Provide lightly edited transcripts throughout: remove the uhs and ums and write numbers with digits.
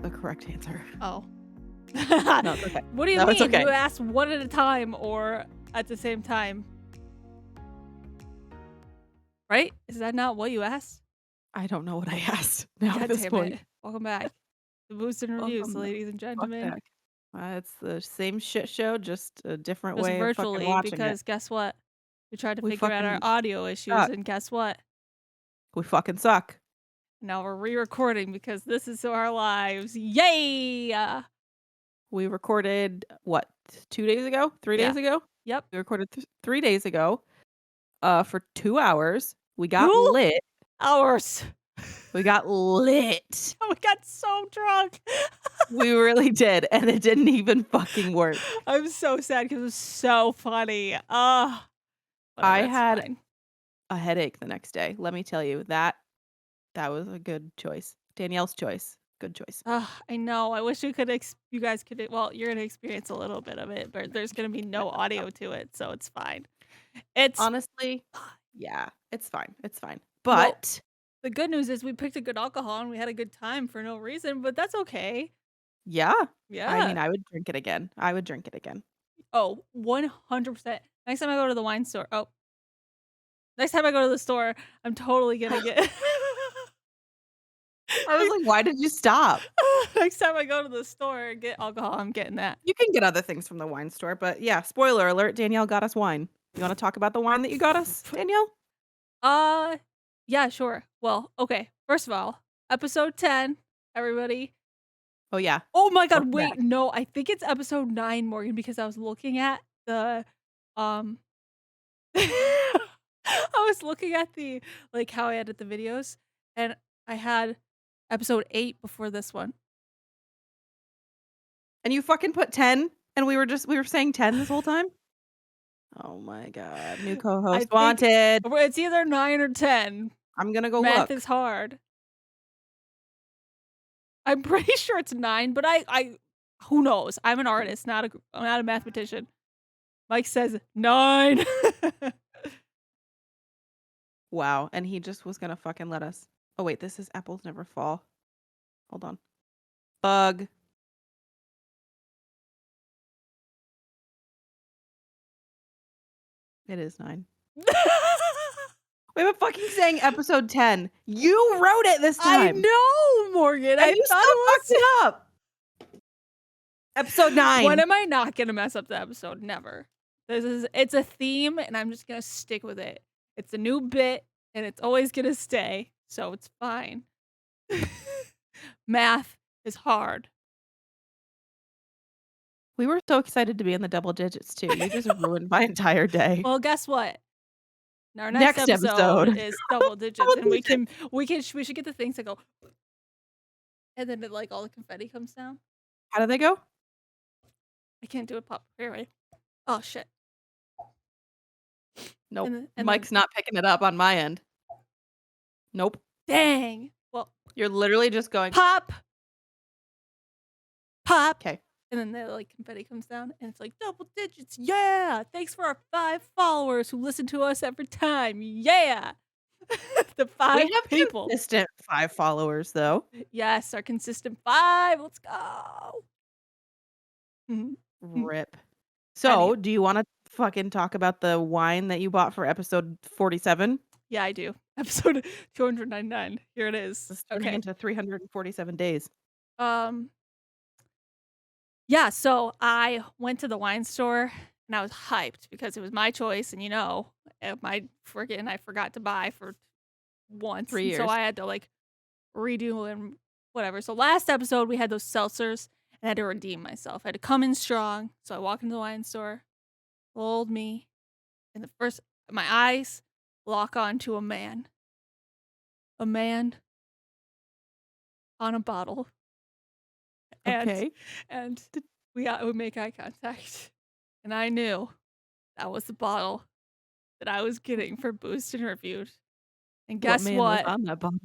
wasn't the correct answer. Oh. No, it's okay. What do you No, mean? it's okay. You asked one at a time or at the same time? Right? Is that not what you asked? I don't know what I asked now God at this damn point. it. Welcome back. The Boost and Reviews, Welcome ladies and gentlemen. back. It's the same shit show, just a different Just way of fucking virtually, watching because it. guess what? We tried to We figure out our fucking audio issues, suck. and guess what? We fucking suck. Now we're re-recording because this is our lives. Yay! We recorded, what, 2 days ago? 3 days ago? Yep. We recorded 3 days ago for 2 hours. We got 2 lit. hours. We got lit. We got so drunk. We really did, and it didn't even fucking work. I'm so sad because it was so funny. I had a headache the next day. Let me tell you, that was a good choice. Danielle's choice. Good choice. I know. I wish you guys could. Well, you're gonna experience a little bit of it, but there's gonna be no audio to it, so it's fine. It's honestly, yeah, it's fine. It's fine. Well, But the good news is we picked a good alcohol and we had a good time for no reason, but that's okay. yeah, Yeah. I mean, I would drink it again. I would drink it again. Oh, 100%. Next time I go to the wine store. Oh. Next time I go to the store, I'm totally gonna get I was like, why did you stop? Next time I go to the store and get alcohol, I'm getting that. You can get other things from the wine store, but yeah, spoiler alert, Danielle got us wine. You want to talk about the wine that you got us, Danielle? Yeah, sure. Well, okay. First of all, episode 10, everybody. Oh yeah. Oh my god, Welcome wait, back. no, I think it's episode 9, Morgan, because I was looking at the I was looking at the like how I edit the videos, and I had episode 8 before this one. And you fucking put 10, and we were saying 10 this whole time? Oh my god, new I co-host think wanted. it's either 9 or 10. I'm gonna go Math look. is hard. I'm pretty sure it's 9, but I who knows? I'm an artist, I'm not a mathematician. Mike says 9. Wow, and he just was gonna fucking let us. Oh wait, this is Apples Never Fall. Hold on. Bug. It is 9. We have a fucking saying episode 10. You wrote it this time. I know, Morgan. And I you thought still fucked it up. Episode 9. When am I not gonna mess up the episode? Never. It's a theme, and I'm just gonna stick with it. It's a new bit, and it's always gonna stay, so it's fine. Math is hard. We were so excited to be in the double digits too. You just ruined my entire day. Well, guess what? Our next episode is double digits, and we should get the things that go, and then like all the confetti comes down. How do they go? I can't do it pop here, right? Oh shit. Nope. Mike's not picking it up on my end. Nope. Dang. Well, you're literally just going pop. Okay. And then the like confetti comes down, and it's like double digits. Yeah. Thanks for our 5 followers who listen to us every time. Yeah. The 5 we have people. Consistent 5 followers though. Yes, our consistent 5. Let's go. Rip. So, do you want to fucking talk about the wine that you bought for episode 47? Yeah, I do. Episode 299. Here it is. It's turning into 347 days. Yeah, so I went to the wine store and I was hyped because it was my choice, and I forgot to buy for once. 3 years. So I had to like redo and whatever. So last episode we had those seltzers, and I had to redeem myself. I had to come in strong. So I walk into the wine store, old me, and my eyes lock onto a man. A man on a bottle. Okay. And we make eye contact. And I knew that was the bottle that I was getting for Boost and Reviewed. And guess what? Man what? was on that bottle?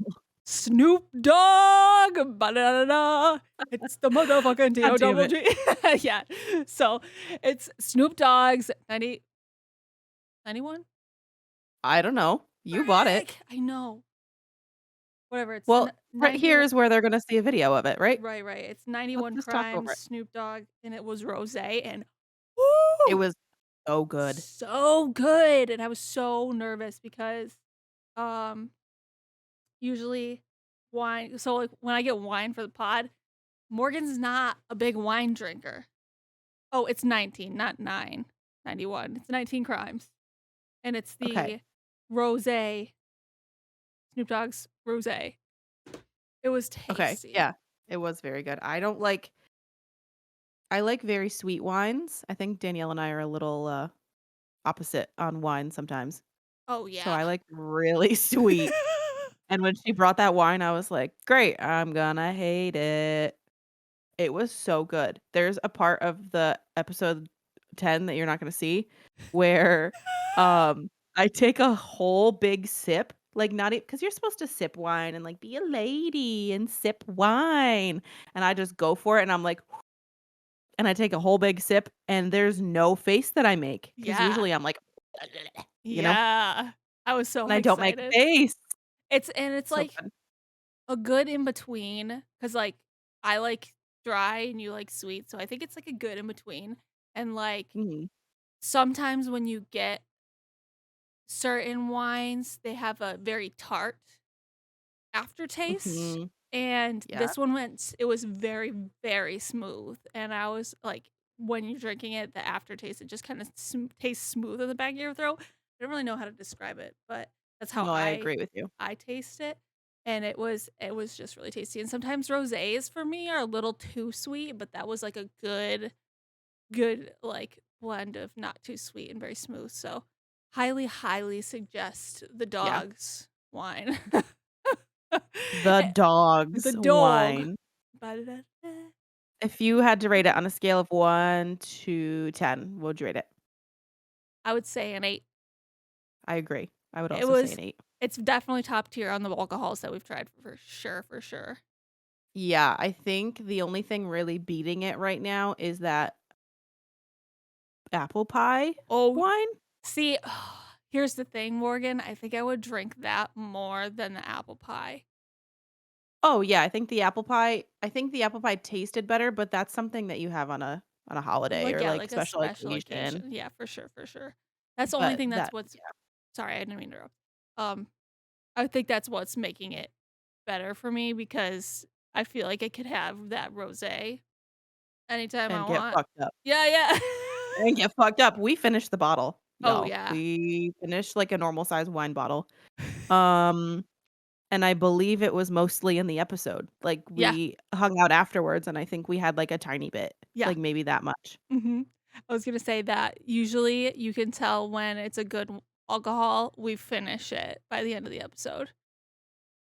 Snoop Dogg! Ba-da-da-da. It's the motherfucking D-O-double-G. Yeah. So it's Snoop Dogg's 91? I don't know. You bought it. I know. whatever. It's Well, right here 91. is where they're gonna see a video of it, right? Right, right. It's Let's 91 just talk over Crimes, it. Snoop Dogg, and it was rosé, and It woo! was so good. So good, and I was so nervous because, um, usually wine so, like, when I get wine for the pod, Morgan's not a big wine drinker. Oh, it's 19, not 91. It's 19 Crimes, and it's Okay. the rosé, Snoop Dogg's rosé. It was Okay. tasty. Yeah. It was very good. I like very sweet wines. I think Danielle and I are a little, opposite on wine sometimes. Oh, So yeah. I like really sweet. And when she brought that wine, I was like, "Great, I'm gonna hate it." It was so good. There's a part of the episode 10 that you're not gonna see where, I take a whole big sip, like, not because 'cause you're supposed to sip wine and, like, be a lady and sip wine, and I just go for it, and I'm like and I take a whole big sip, and there's no face that I make because Yeah. usually I'm like, you know, Yeah. I was so and I don't make a excited. face. It's, So like, good. a good in between, cause like, I like dry and you like sweet, so I think it's, like, a good in between, and, like, Mhm. sometimes when you get certain wines, they have a very tart aftertaste, Mhm. and Yeah. this one it was very, very smooth, and I was like, when you're drinking it, the aftertaste, it just kinda tastes smooth in the back of your throat. I don't really know how to describe it, but that's how No, I agree with you. I taste it, and it was just really tasty, and sometimes rosés for me are a little too sweet, but that was, like, a good, like, blend of not too sweet and very smooth, so highly, highly suggest the Yeah. dog's wine. The Eh, the dog's dog. wine. Ba-da-da-da. If you had to rate it on a scale of 1 to 10, what would you rate it? I would say an 8. I agree. I would It also say was an 8. it's definitely top tier on the alcohols that we've tried for sure, for sure. Yeah, I think the only thing really beating it right now is that apple pie Oh, wine. see, here's the thing, Morgan, I think I would drink that more than the apple pie. Oh, yeah, I think the apple pie tasted better, but that's something that you have on a holiday Like, or, yeah, like, like a special special occasion, occasion. Yeah, for sure, for sure. That's the only but thing that's that what's yeah, sorry, I didn't mean to interrupt. Um, I think that's what's making it better for me because I feel like I could have that rosé anytime I and get want. fucked up. Yeah, yeah. And get fucked up. We finished the bottle, Oh, y'all. yeah. We finished, like, a normal size wine bottle. Um And I believe it was mostly in the episode. Like, Yeah, we hung out afterwards, and I think we had, like, a tiny bit, yeah. like, maybe that much. Mhm. I was gonna say that usually you can tell when it's a good alcohol, we finish it by the end of the episode.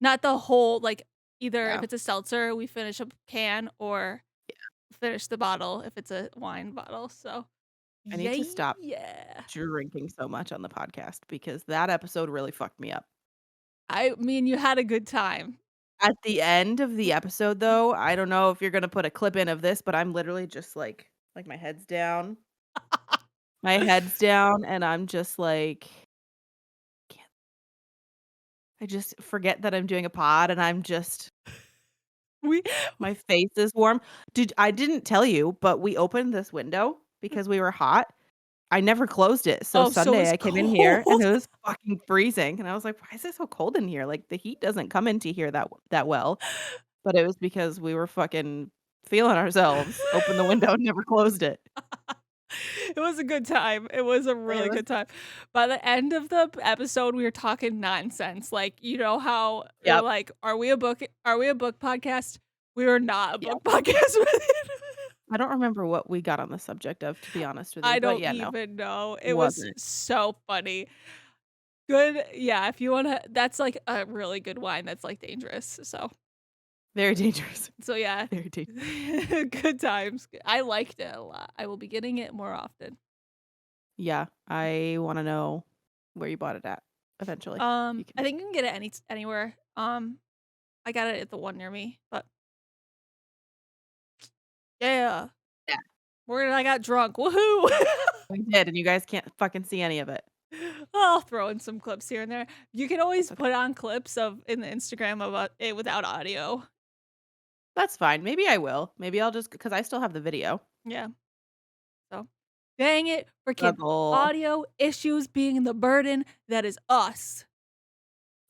Not the whole like, either if Yeah. it's a seltzer, we finish a can or Yeah. finish the bottle if it's a wine bottle, so I need to stop yeah. drinking so much on the podcast because that episode really fucked me up. I mean, you had a good time. At the end of the episode, though, I don't know if you're gonna put a clip in of this, but I'm literally just, like, my head's down, and I'm just like, can't I just forget that I'm doing a pod, and I'm just We my face is warm. I didn't tell you, but we opened this window because we were hot. I never closed it, so oh, so Sunday it's I came in here and cold. it was fucking freezing, and I was like, "Why is it so cold in here?" Like, the heat doesn't come into here that well, but it was because we were fucking feeling ourselves, opened the window and never closed it. It was a good time. It was a It really was good time. By the end of the episode, we were talking nonsense. Like, you know how we were Yep, like, are we a book podcast? We were not a yep. book podcast with it. I don't remember what we got on the subject of, to be honest with you, I but don't yeah, no, even know. It was wasn't. so funny. Good. Yeah, if you wanna that's like a really good wine that's like dangerous. Very dangerous. So yeah. Very dangerous. Good times. I liked it a lot. I will be getting it more often. Yeah, I wanna know where you bought it at eventually, if you I can. think you can get it anywhere. I got it at the one near me, but yeah. Yeah, Where did I got drunk. Woohoo. we did, and you guys can't fucking see any of it. I'll throw in some clips here and there. You can always That's okay. put on clips of in the Instagram of it without audio. That's fine. Maybe I will. Maybe I'll just because I still have the video. Yeah. So, dang it, freaking Struggle. audio issues being the burden that is us.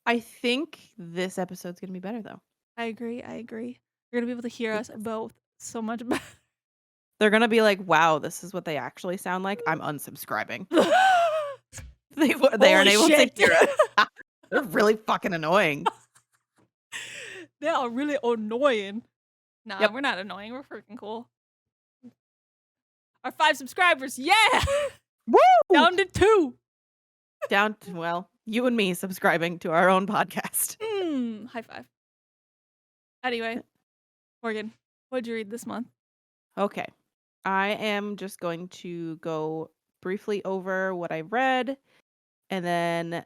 I think this episode's gonna be better though. I agree. I agree. You're gonna be able to hear us Because both so much better. they're gonna be like, "Wow, this is what they actually sound like." I'm unsubscribing. They aren't Holy able to shit. hear us. They're really fucking annoying. They are really annoying. Nah, Yep. we're not annoying. We're freaking cool. Our 5 subscribers, yeah! Woo! Down to 2. Down to, well, you and me subscribing to our own podcast. High five. Anyway, Morgan, what'd you read this month? Okay. I am just going to go briefly over what I read and then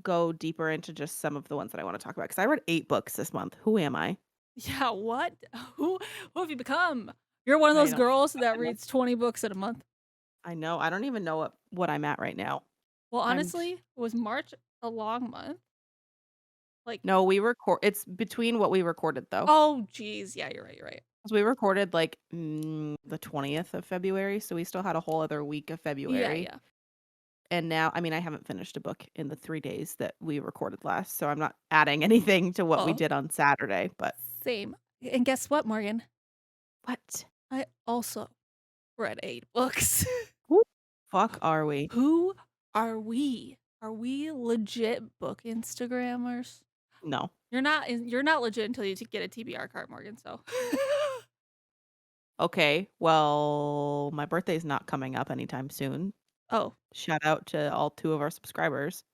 go deeper into just some of the ones that I want to talk about because I read 8 books this month. Who am I? Yeah, what? Who who have you become? You're one of I those don't girls that I know. reads 20 books in a month. I know. I don't even know what I'm at right now. Well, I'm honestly, was March a long month? Like, No, we record it's between what we recorded though. oh, geez. Yeah, you're right. You're right. 'Cause we recorded like the 20th of February, so we still had a whole other week of Yeah, February. yeah. And now, I mean, I haven't finished a book in the 3 days that we recorded last, so I'm not adding anything to what we Oh, did on Saturday, but same. And guess what, Morgan? what? I also read 8 books. Who fuck are we? Who are we? Are we legit book Instagrammers? No. You're not legit until you get a TBR card, Morgan, so Okay, well, my birthday's not coming up anytime soon. Oh, Shout out to all 2 of our subscribers.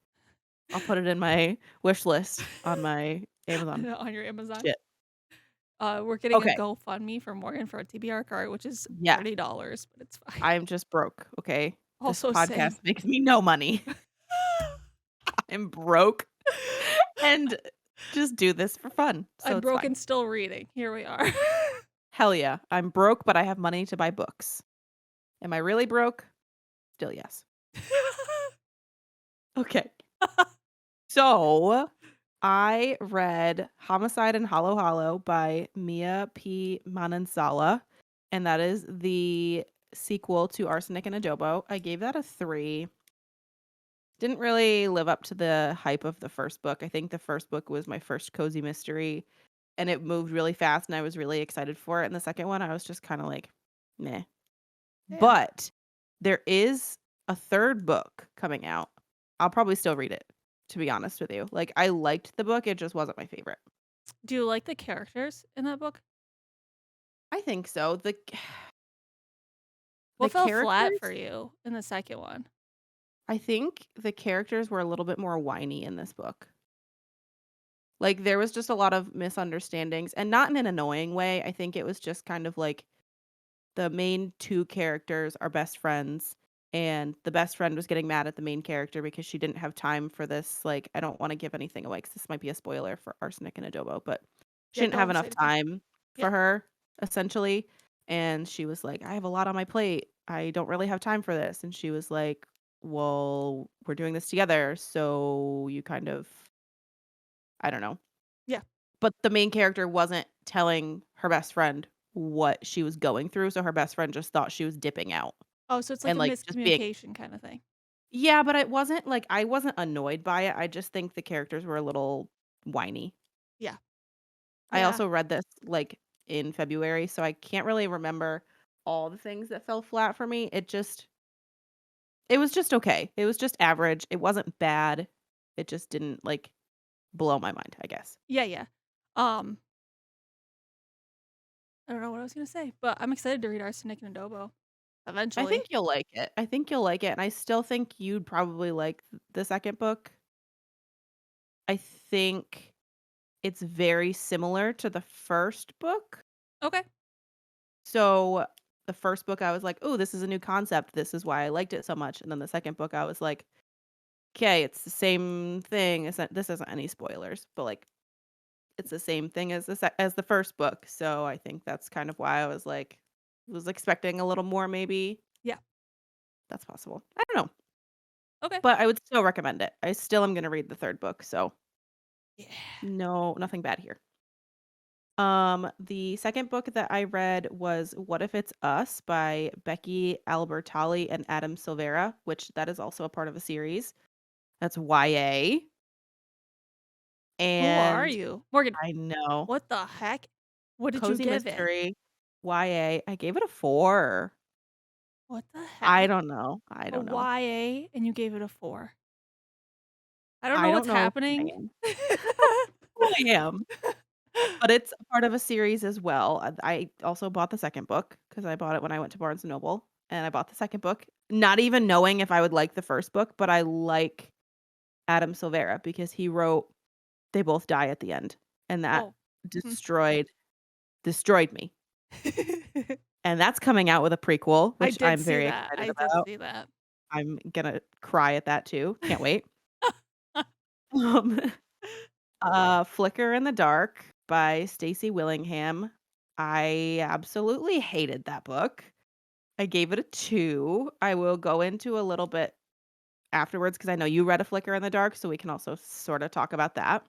I'll put it in my wish list on my Amazon. on your Amazon. Shit. We're getting a Okay. GoFundMe for Morgan for a TBR card, which is Yeah. $30, but it's fine. I'm just broke, okay? This Also podcast same. makes me no money. I'm broke and just do this for fun, so I'm it's fine. broken still reading. Here we are. Hell yeah. I'm broke, but I have money to buy books. Am I really broke? Still yes. Okay. So, I read Homicide and Halo-Halo by Mia P. Manansala, and that is the sequel to Arsenic and Adobo. I gave that a 3. Didn't really live up to the hype of the first book. I think the first book was my first cozy mystery, and it moved really fast, and I was really excited for it, and the second one, I was just kinda like, "Meh." Damn. But there is a 3rd book coming out. I'll probably still read it, to be honest with you. Like, I liked the book, it just wasn't my favorite. Do you like the characters in that book? I think so. The What fell flat for characters you in the second one? I think the characters were a little bit more whiny in this book. Like, there was just a lot of misunderstandings, and not in an annoying way. I think it was just kind of like the main 2 characters are best friends, and the best friend was getting mad at the main character because she didn't have time for this, like, I don't wanna give anything away because this might be a spoiler for Arsenic and Adobo, but she Yeah, didn't have don't say enough anything. time Yeah. for her, essentially, and she was like, "I have a lot on my plate. I don't really have time for this," and she was like, "Well, we're doing this together, so you kind of" I don't know. Yeah. But the main character wasn't telling her best friend what she was going through, so her best friend just thought she was dipping out Oh, so it's like and, a like, just being miscommunication kinda thing. Yeah, but it wasn't like I wasn't annoyed by it, I just think the characters were a little whiny. Yeah. I Yeah. also read this, like, in February, so I can't really remember all the things that fell flat for me, it was just okay. It was just average, it wasn't bad, it just didn't, like, blow my mind, I guess. Yeah, yeah. Um, I don't know what I was gonna say, but I'm excited to read Arsenic and Adobo I think eventually. you'll like it. I think you'll like it, and I still think you'd probably like the 2nd book. I think it's very similar to the first book. Okay. So, the first book, I was like, "Ooh, this is a new concept. This is why I liked it so much." And then the 2nd book, I was like, "'Kay, it's the same thing." This isn't any spoilers, but, like, it's the same thing as the first book. So, I think that's kind of why I was like was expecting a little more maybe. Yeah. That's possible. I don't know. Okay. but I would still recommend it. I still am gonna read the 3rd book, so Yeah. no, nothing bad here. The second book that I read was What If It's Us by Becky Albertalli and Adam Silvera, which that is also a part of a series. That's YA. Who are And you? Morgan, I know. what the heck? What did you Cozy give it? mystery, YA. I gave it a 4. What the I heck? don't know. I A don't know. YA and you gave it a 4. I don't know I don't what's know who I happening. am. Who I am. But it's a part of a series as well. I also bought the second book because I bought it when I went to Barnes& and Noble, and I bought the second book, not even knowing if I would like the first book, but I like Adam Silvera because he wrote They Both Die at the End, and that Oh. Mhm. destroyed me. And that's coming out with a prequel, I which did I'm see very that. excited I did about. see that. I'm gonna cry at that too. Can't wait. Um, Flicker in the Dark by Stacey Willingham. I absolutely hated that book. I gave it a 2. I will go into a little bit afterwards because I know you read A Flicker in the Dark, so we can also sorta talk about that.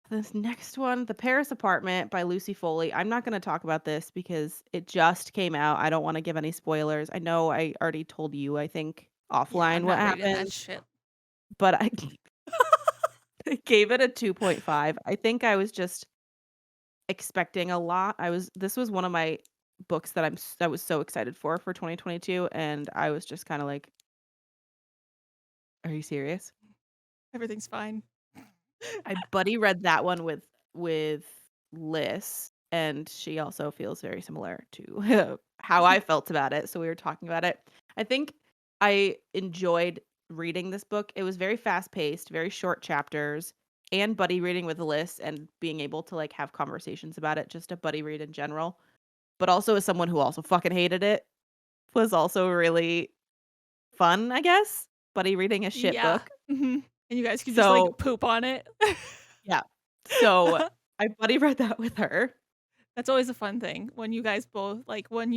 This next one, The Paris Apartment by Lucy Foley. I'm not gonna talk about this because it just came out. I don't wanna give any spoilers. I know I already told you, I think, Yeah, offline I'm what not reading that happened, shit. but I I gave it a 2.5. I think I was just expecting a lot. This was one of my books that I was so excited for 2022, and I was just kinda like, "Are you serious?" Everything's fine. I buddy read that one with Liz, and she also feels very similar to how I felt about it, so we were talking about it. I think I enjoyed reading this book. It was very fast-paced, very short chapters, and buddy reading with Liz and being able to, like, have conversations about it, just a buddy read in general. But also as someone who also fucking hated it, was also really fun, I guess. Buddy reading a shit Yeah. book. Mhm. And you guys could just, like, So, poop on it. yeah. So, I buddy read that with her. That's always a fun thing when you guys both like, when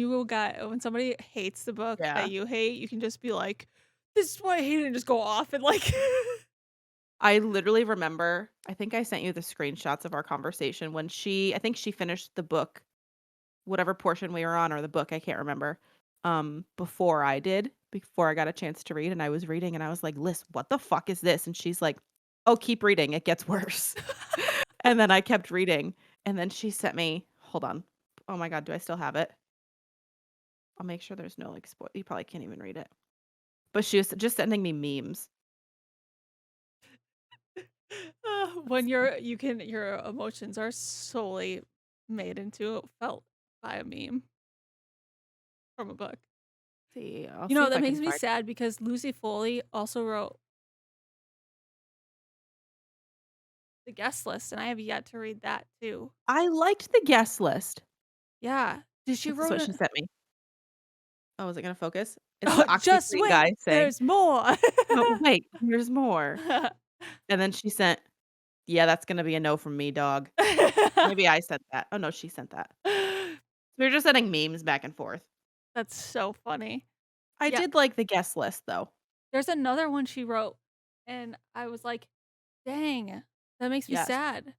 somebody hates the book that Yeah. you hate, you can just be like, "This is why I hate it," and just go off and, like I literally remember I think I sent you the screenshots of our conversation when I think she finished the book, whatever portion we were on or the book, I can't remember, before I did, before I got a chance to read, and I was reading and I was like, "Liz, what the fuck is this?" And she's like, "Oh, keep reading, it gets worse." And then I kept reading, and then she sent me hold on. Oh my god, do I still have it? I'll make sure there's no, like, you probably can't even read it. But she was just sending me memes. when your emotions are solely made into felt by a meme from a book. See, I'll You see know, if that I can makes me find sad because Lucy Foley also wrote The Guest List, and I have yet to read that too. I liked the guest list. Yeah. Did she This is wrote what she a sent me. Oh, is it gonna focus? It's Oh, the just OxyClean wait, guy saying, there's more. "Oh, wait, there's more." And then she sent, "Yeah, that's gonna be a no from me, dog." Maybe I sent that. Oh, no, she sent that. We were just sending memes back and forth. That's so funny. I Yeah, did like the guest list, though. there's another one she wrote, and I was like, "Dang, that makes me Yes. sad."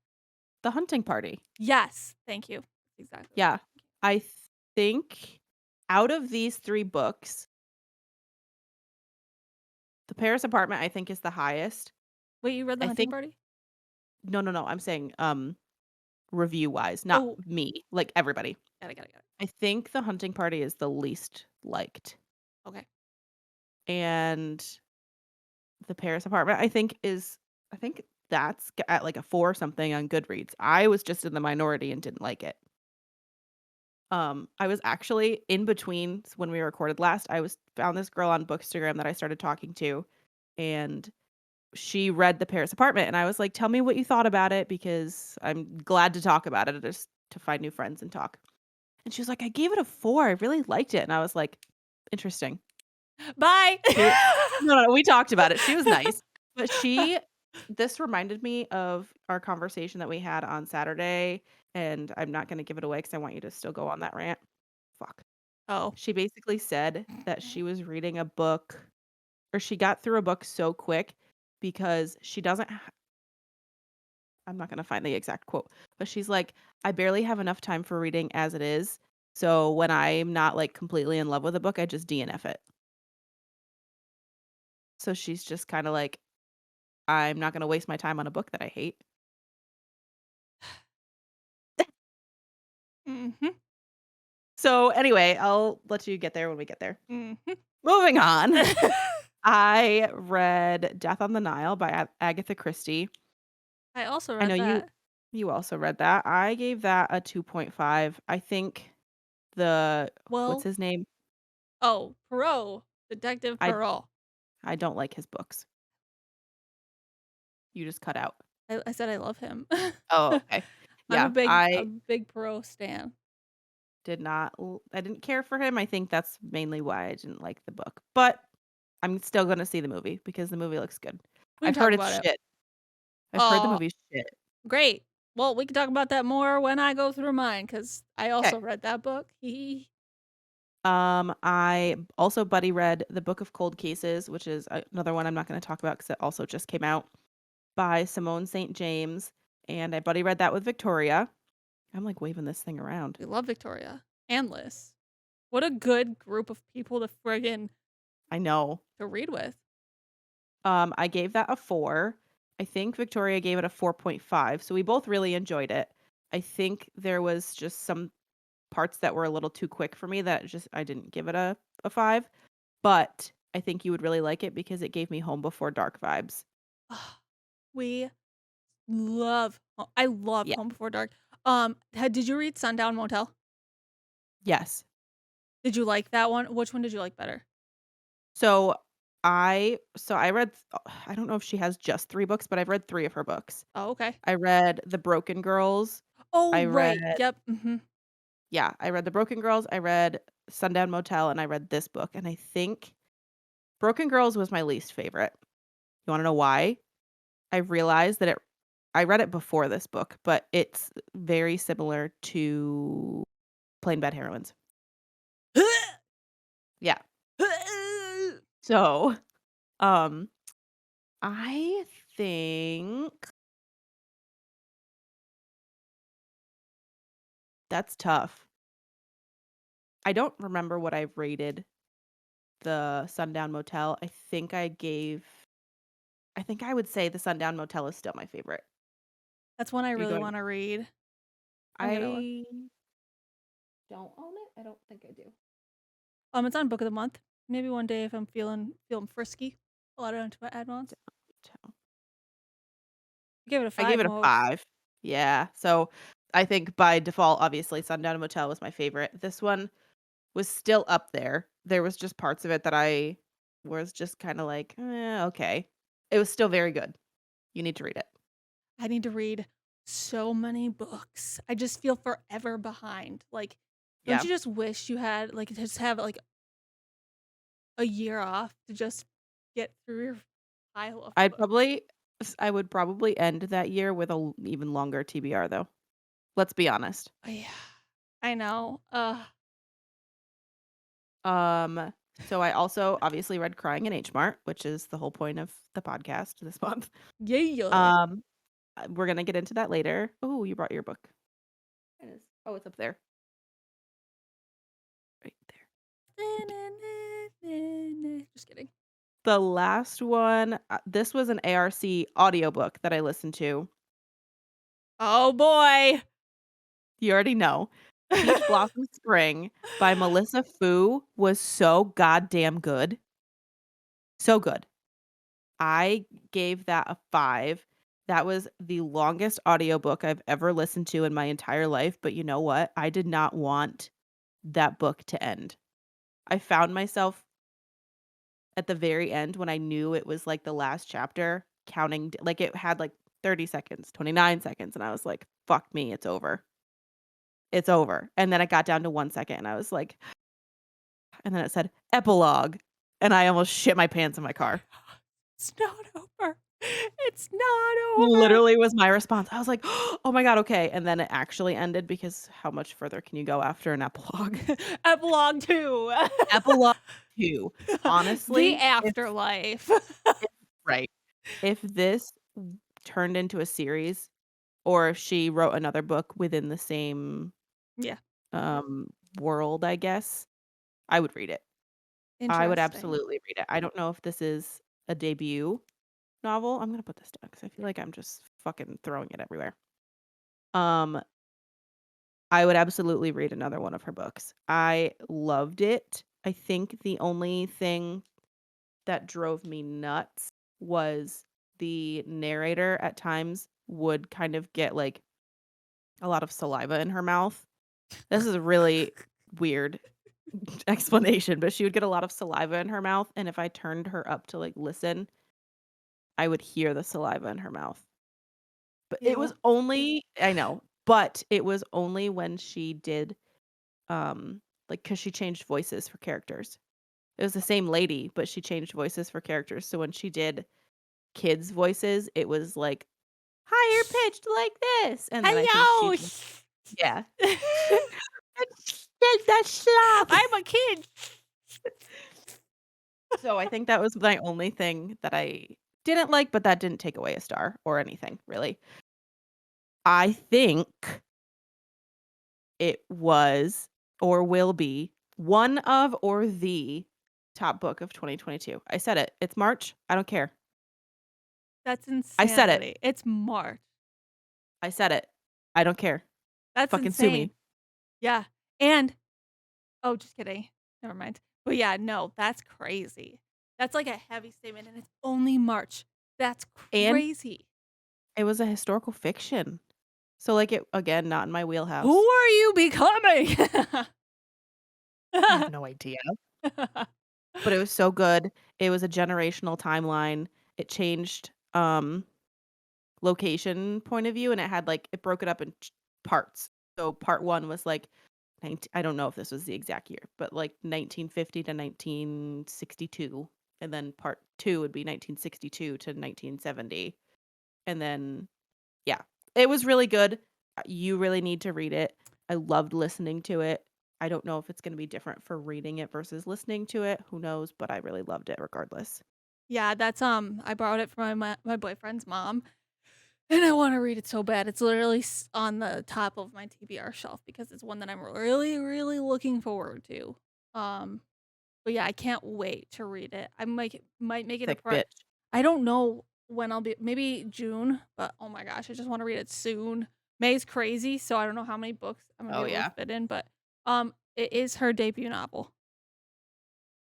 The Hunting Party. Yes, thank you. Exactly what I Yeah. was thinking. I think out of these 3 books, The Paris Apartment, I think, is the highest. Wait, you read The I Hunting think Party? no, no, no, I'm saying, review-wise, not Oh, me, like, everybody. got it. I think The Hunting Party is the least liked, Okay. and The Paris Apartment, I think that's at, like, a 4 something on Goodreads. I was just in the minority and didn't like it. I was actually in between when we recorded last, I was found this girl on Bookstagram that I started talking to, and she read The Paris Apartment, and I was like, "Tell me what you thought about it because I'm glad to talk about it, just to find new friends and talk." And she was like, "I gave it a 4, I really liked it." And I was like, "Interesting." Bye. She wa No, no, we talked about it, she was nice, but this reminded me of our conversation that we had on Saturday, and I'm not gonna give it away because I want you to still go on that rant. Fuck. Oh. She basically said that she was reading a book or she got through a book so quick because she doesn't I'm not gonna find the exact quote, but she's like, "I barely have enough time for reading as it is, so when I'm not, like, completely in love with a book, I just DNF it." So she's just kinda like, "I'm not gonna waste my time on a book that I hate." Mhm. So, anyway, I'll let you get there when we get there. Mhm. Moving on. I read Death on the Nile by Agatha Christie. I also I know read you that. you also read that. I gave that a 2.5. I think the what's Well, his name? oh, Poirot, Detective I Poirot. I don't like his books. You just cut out. I said I love him. Oh, okay. I'm Yeah, a I big Poirot stan. I didn't care for him. I think that's mainly why I didn't like the book. But I'm still gonna see the movie because the movie looks good. We can I've talk heard it's about it. shit. I've heard the Oh, movie's shit. great. Well, we can talk about that more when I go through mine because I Okay. also read that book. Hee. I also buddy read The Book of Cold Cases, which is another one I'm not gonna talk about because it also just came out, by Simone St. James, and I buddy read that with Victoria. I'm, like, waving this thing around. We love Victoria and Liz. What a good group of people to friggin' I know. to read with. I gave that a 4. I think Victoria gave it a 4.5, so we both really enjoyed it. I think there was just some parts that were a little too quick for me that just I didn't give it a 5, but I think you would really like it because it gave me Home Before Dark vibes. We I love Yeah. Home Before Dark. Did you read Sundown Motel? Yes. Did you like that one? Which one did you like better? So I read I don't know if she has just 3 books, but I've read 3 of her books. Oh, okay. I read The Broken Girls. Oh, I right. read Yep. Mhm. Yeah, I read The Broken Girls, I read Sundown Motel, and I read this book, and I think Broken Girls was my least favorite. You wanna know why? I realized that I read it before this book, but it's very similar to Plain Bad Heroines. Yeah. So, um, I think that's tough. I don't remember what I rated the Sundown Motel. I think I would say the Sundown Motel is still my favorite. That's one I Are you really going wanna read. I'm gonna look. I don't own it? I don't think I do. It's on Book of the Month. Maybe one day if I'm feeling frisky, I'll add it onto my add-ons. Motel. I gave it a I gave 5 it a most. 5. Yeah, so I think by default, obviously, Sundown Motel was my favorite. This one was still up there. There was just parts of it that I was just kinda like, okay." It was still very good. You need to read it. I need to read so many books. I just feel forever behind. Like, don't Yeah. you just wish you had like just have like a year off to just get through your pile of books? I would probably end that year with a even longer TBR, though. Let's be honest. Oh, yeah. I know. Um, so I also obviously read Crying in H Mart, which is the whole point of the podcast this month. Yeah. Um, we're gonna get into that later. Oh, you brought your book. It is. Oh, it's up there. Right there. Just kidding. The last one, this was an ARC audiobook that I listened to. Oh boy. You already know. Peach Blossom Spring by Melissa Fu was so goddamn good. So good. I gave that a 5. That was the longest audiobook I've ever listened to in my entire life, but you know what? I did not want that book to end. I found myself at the very end when I knew it was, like, the last chapter counting like, it had, like, 30 seconds, 29 seconds, and I was like, "Fuck me, it's over. It's over." And then it got down to 1 second, and I was like and then it said, "Epilogue," and I almost shit my pants in my car. It's not over. It's not over. Literally was my response. I was like, "Oh my god, okay," and then it actually ended because how much further can you go after an epilogue? Epilogue 2. Epilogue 2. The Honestly, afterlife. if right. If this turned into a series or if she wrote another book within the same, Yeah, um, world, I guess, I would read it. I would interesting. absolutely read it. I don't know if this is a debut novel. I'm gonna put this down because I feel like I'm just fucking throwing it everywhere. Um, I would absolutely read another one of her books. I loved it. I think the only thing that drove me nuts was the narrator at times would kind of get, like, a lot of saliva in her mouth. This is a really weird explanation, but she would get a lot of saliva in her mouth, and if I turned her up to, like, listen, I would hear the saliva in her mouth. But it was Ew. only I know, but it was only when she did, like, because she changed voices for characters. It was the same lady, but she changed voices for characters, so when she did kids' voices, it was, like, higher pitched like this, and then I think she Hello. just yeah. That slop. I'm a kid. So I think that was my only thing that I didn't like, but that didn't take away a star or anything, really. I think it was or will be one of or the top book of 2022. I said it. It's March. I don't care. That's I said it. insanity. It's March. I said it. I don't care. That's Fucking sue insane. me. Yeah. And oh, just kidding. Never mind. But yeah, no, that's crazy. That's like a heavy statement and it's only March. That's And crazy. it was a historical fiction. So, like, it again, not in my Who wheelhouse. are you becoming? I have no idea. But it was so good. It was a generational timeline. It changed, location point of view, and it had, like it broke it up in parts. So part 1 was, like, I don't know if this was the exact year, but, like, 1950 to 1962, and then part 2 would be 1962 to 1970, and then yeah. It was really good. You really need to read it. I loved listening to it. I don't know if it's gonna be different for reading it versus listening to it, who knows, but I really loved it regardless. Yeah, that's I borrowed it from my boyfriend's mom, and I want to read it so bad. It's literally on the top of my TBR shelf because it's one that I'm really, really looking forward to. Um, but yeah, I can't wait to read it. I might make it a Thick part. bitch. I don't know when I'll be. Maybe June, but oh my gosh, I just want to read it soon. May's crazy, so I don't know how many books I'm gonna be Oh, able to yeah? fit in, but it is her debut novel.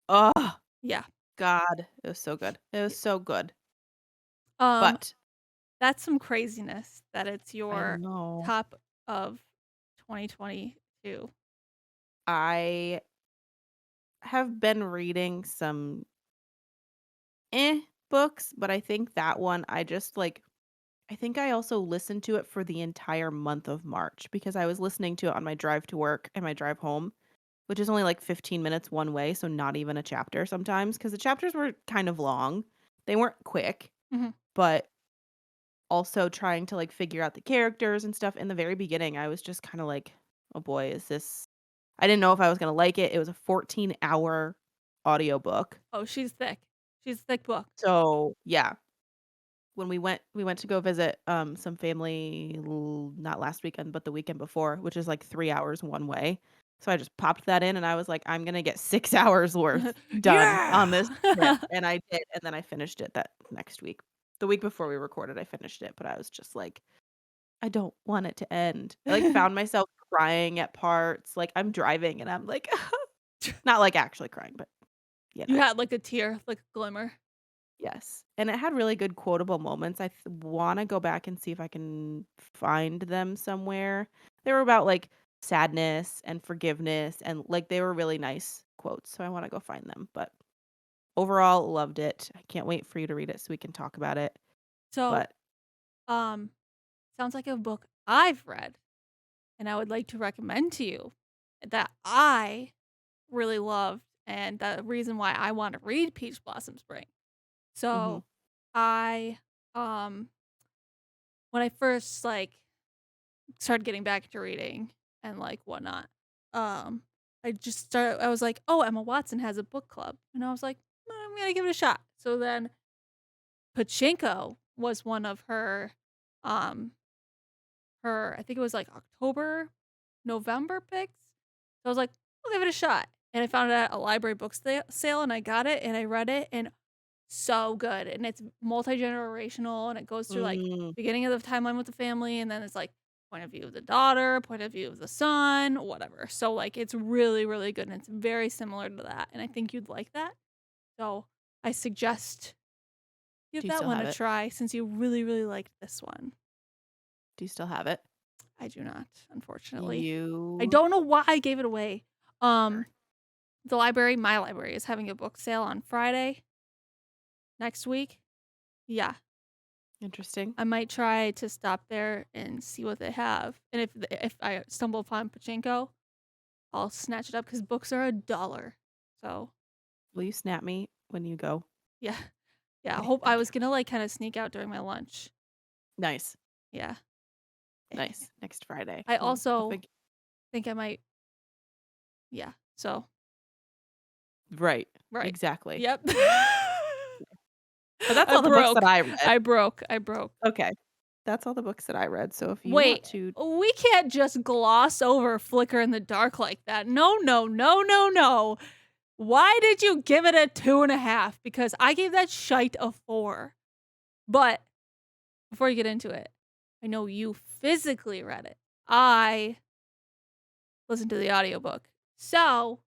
Oh Yeah. god. It was so good. It was Y- so good. Um, But that's some craziness that it's I your know. top of 2022. I have been reading some books, but I think that one I just, like I think I also listened to it for the entire month of March because I was listening to it on my drive to work and my drive home, which is only like 15 minutes one way, so not even a chapter sometimes because the chapters were kind of long. They weren't quick, Mhm. but also trying to like figure out the characters and stuff. In the very beginning, I was just kind of like, oh boy, is this I didn't know if I was going to like it. It was a 14-hour audiobook. Oh, she's thick. She's a thick book. So, yeah, when we went to go visit, some family not last weekend, but the weekend before, which is, like, 3 hours one way. So I just popped that in, and I was like, "I'm gonna get 6 hours worth done on Yeah. this trip," and I did, and then I finished it that next week. The week before we recorded, I finished it, but I was just like, "I don't want it to end." I, like, found myself crying at parts, like, I'm driving, and I'm like not, like, actually crying, but, you You know. had like a tear, like a glimmer. Yes, and it had really good quotable moments. I wanna go back and see if I can find them somewhere. They were about, like, sadness and forgiveness, and, like, they were really nice quotes, so I wanna go find them, but overall, loved it. I can't wait for you to read it so we can talk about it, So, but um, sounds like a book I've read and I would like to recommend to you that I really loved and the reason why I want to read Peach Blossom Spring. mhm. So, I when I first, like, started getting back into reading and, like, whatnot, I was like, "Oh, Emma Watson has a book club," and I was like, "I'm gonna give it a shot." So then Pachinko was one of um, her I think it was, like, October, November picks. So I was like, "I'll give it a shot," and I found it at a library book sale, and I got it, and I read it, and so good, and it's multi-generational, and it goes through, like, Mm, beginning of the timeline with the family, and then it's, like, point of view of the daughter, point of view of the son, whatever. So, like, it's really, really good, and it's very similar to that, and I think you'd like that. So, I suggest give do you that still one have a it? try since you really, really liked this one. Do you still have it? I do not, unfortunately. I You don't know why I gave it away. Um, Sure. my library is having a book sale on Friday next week. Yeah, Interesting. I might try to stop there and see what they have, and if I stumble upon Pachinko, I'll snatch it up because books are $1. So, Will you snap me when you go? yeah. Yeah, I Okay, hope I thank was you. gonna, like, kinda sneak out during my lunch. Nice. Yeah. Nice. Next Friday. I I'll also think I might yeah, so right. right. Exactly. Yep. But that's I all the books that broke. I read. I broke. Okay. That's all the books that I read, so if you want Wait, to we can't just gloss over Flicker in the Dark like that. No, no, no, no, no. Why did you give it a 2.5? Because I gave that shite a 4. But before you get into it, I know you physically read it. I listened to the audiobook. So,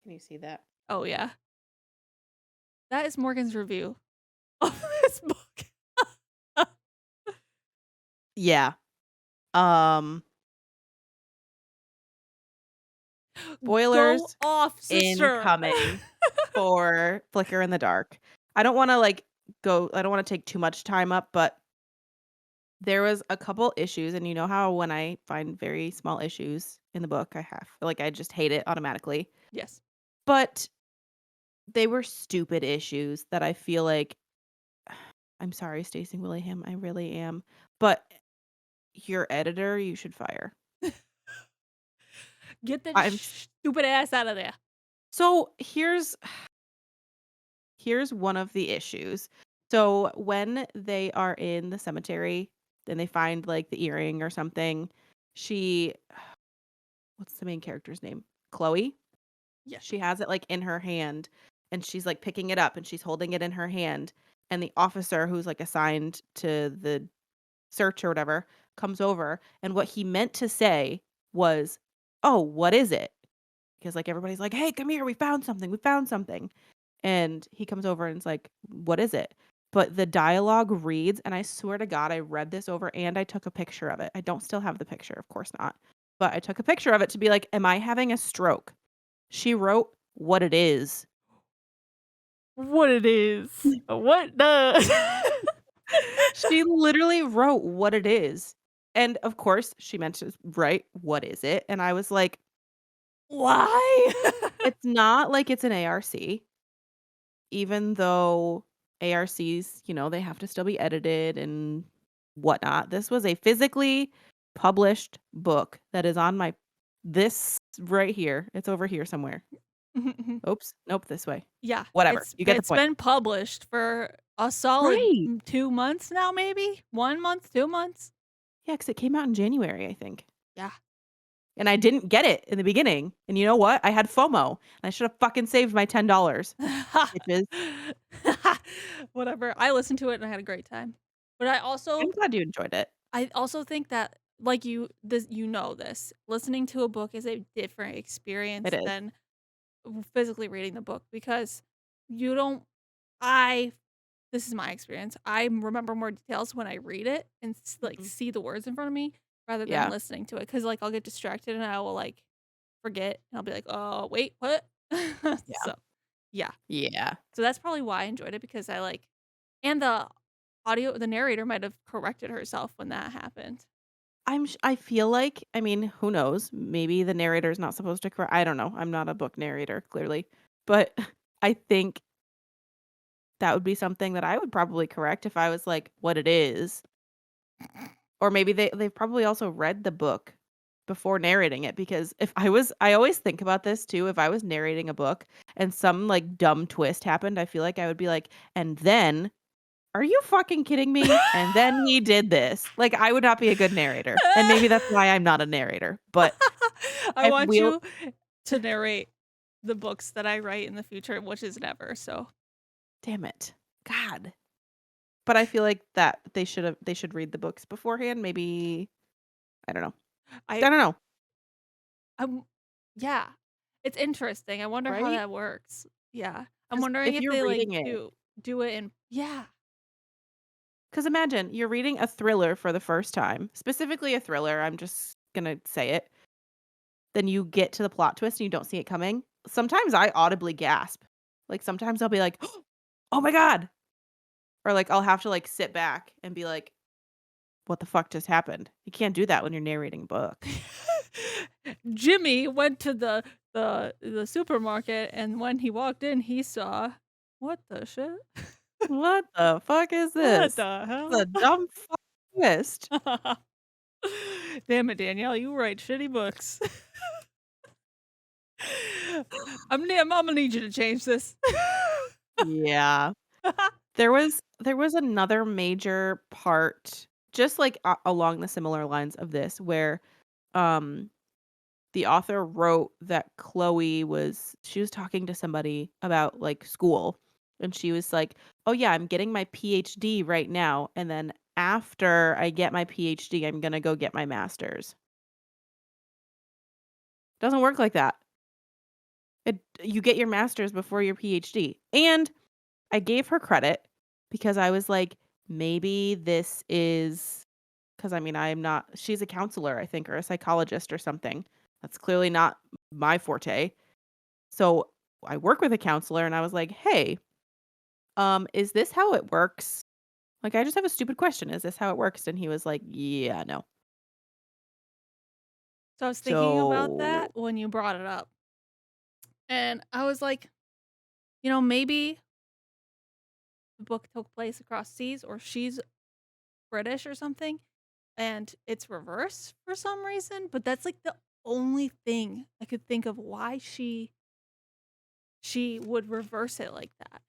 Can you see that? oh yeah, that is Morgan's review of this book. Yeah. Go Spoilers off, sister. incoming for Flicker in the Dark. I don't wanna take too much time up, but there was a couple issues, and you know how when I find very small issues in the book, I just hate it automatically. Yes. But they were stupid issues that I feel like I'm sorry, Stacey Willingham, I really am, but your editor, you should fire. Get that I'm s stupid ass out of there. so here's one of the issues. So when they are in the cemetery and they find like the earring or something, she what's the main character's name? Chloe? Yes. She has it like in her hand and she's like picking it up and she's holding it in her hand. And the officer who's like assigned to the search or whatever comes over. And what he meant to say was, "Oh, what is it?" Because like everybody's like, "Hey, come here. We found something. We found something." And he comes over and it's like, "What is it?" But the dialogue reads, and I swear to God, I read this over and I took a picture of it. I don't still have the picture, of course not. But I took a picture of it to be like, "Am I having a stroke?" She wrote, "What it is." What it is. What the She literally wrote, "What it is." And of course, she meant to write, "What is it?" And I was like, Why? it's not like it's an ARC, even though ARCs, they have to still be edited and whatnot. This was a physically published book that is on this right here. It's over here somewhere. Oops. Nope, this way. Yeah, Whatever. it's You get the it's point. been published for a solid, Right. 2 months now, maybe? 1 month, 2 months? Yeah, because it came out in January, I think. Yeah. And I didn't get it in the beginning. And you know what? I had FOMO. And I should have fucking saved my $10. Bitches. Whatever, I listened to it and I had a great time. But I'm glad you enjoyed it. I also think that, like, this, listening to a book is a different It experience is. than physically reading the book because you don't I this is my experience. I remember more details when I read it and like Mhm. see the words in front of me rather than Yeah. listening to it because like I'll get distracted and I will like forget and I'll be like, oh wait, what? Yeah. So yeah. Yeah. So that's probably why I enjoyed it because I like and the narrator might have corrected herself when that happened. I feel like, I mean, who knows? Maybe the narrator's not supposed to I don't know. I'm not a book narrator, clearly. But I think that would be something that I would probably correct if I was like, what it is. Or maybe they've probably also read the book before narrating it, because if I always think about this too, if I was narrating a book and some, like, dumb twist happened, I feel like I would be like, "And then are you fucking kidding me? And then he did this." Like, I would not be a good narrator, and maybe that's why I'm not a narrator, but I if want we'll you to narrate the books that I write in the future, which is never, so damn it. God. But I feel like that they should read the books beforehand, maybe I don't know. I I don't know, I'm yeah. It's interesting. I wonder how right? that works. Yeah. I'm Because wondering if if you're they, like, reading it, do it in yeah. because imagine you're reading a thriller for the first time, specifically a thriller, I'm just gonna say it, then you get to the plot twist and you don't see it coming. Sometimes I audibly gasp. Like, sometimes I'll be like, "Oh my god." Or, like, I'll have to, like, sit back and be like, "What the fuck just happened?" You can't do that when you're narrating a book. Jimmy went to the supermarket, and when he walked in, he saw what the shit? What the fuck is What this? the This is hell? a dumb fuck twist. Damn it, Danielle, you write shitty books. I'm gonna need you to change this. Yeah. There was another major part, just, like, along the similar lines of this, where, um, the author wrote that she was talking to somebody about, like, school, and she was like, "Oh, yeah, I'm getting my PhD right now, and then after I get my PhD, I'm gonna go get my master's." Doesn't work like that. You get your master's before your PhD, and I gave her credit because I was like, maybe this is, because I mean, I'm not, she's a counselor, I think, or a psychologist or something. That's clearly not my forte. So I work with a counselor and I was like, hey, is this how it works? Like, I just have a stupid question. Is this how it works? And he was like, yeah, no. So I was thinking about that So when you brought it up, and I was like, maybe the book took place across seas, or she's British or something, and it's reversed for some reason, but that's, like, the only thing I could think of why she would reverse it like that.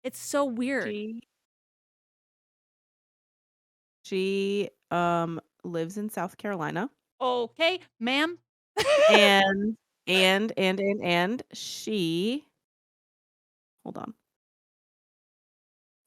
It's so weird. she, lives in South Carolina. Okay, ma'am. And and she, hold on.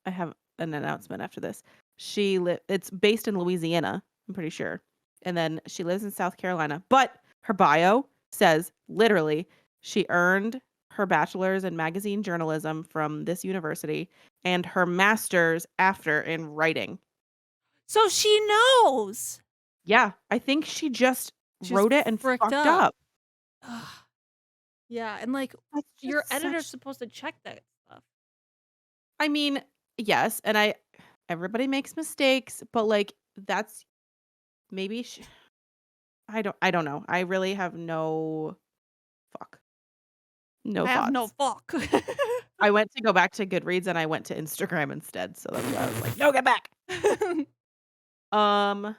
I have an announcement after this. It's based in Louisiana, I'm pretty sure. And then she lives in South Carolina. But her bio says literally she earned her bachelor's in magazine journalism from this university and her master's after in writing. So she knows. Yeah, I think she just She's wrote it and fricked fucked up. up. Ugh. Yeah, and, like, That's your just editor's such, supposed to check that stuff. I mean, yes, and everybody makes mistakes, but like that's maybe I don't know. I really have fuck, no I have no thoughts. fuck. I went to go back to Goodreads and I went to Instagram instead, so that's why I was like, "No, get back." Um,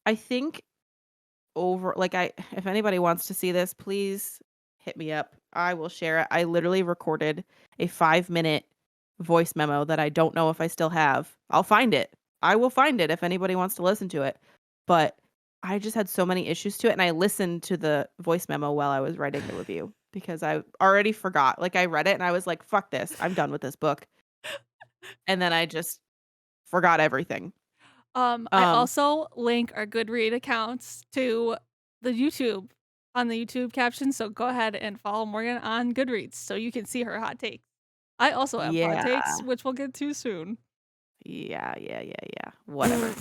I think over like I if anybody wants to see this, please hit me up. I will share it. I literally recorded a 5-minute voice memo that I don't know if I still have. I'll find it. I will find it if anybody wants to listen to it. But I just had so many issues to it and I listened to the voice memo while I was writing the review because I already forgot. Like I read it and I was like, "Fuck this. I'm done with this book." And then I just forgot everything. I Um also link our Goodread accounts to the YouTube on the YouTube caption, so go ahead and follow Morgan on Goodreads so you can see her hot takes. I also have hot yeah. takes, which we'll get to soon. Yeah. Whatever.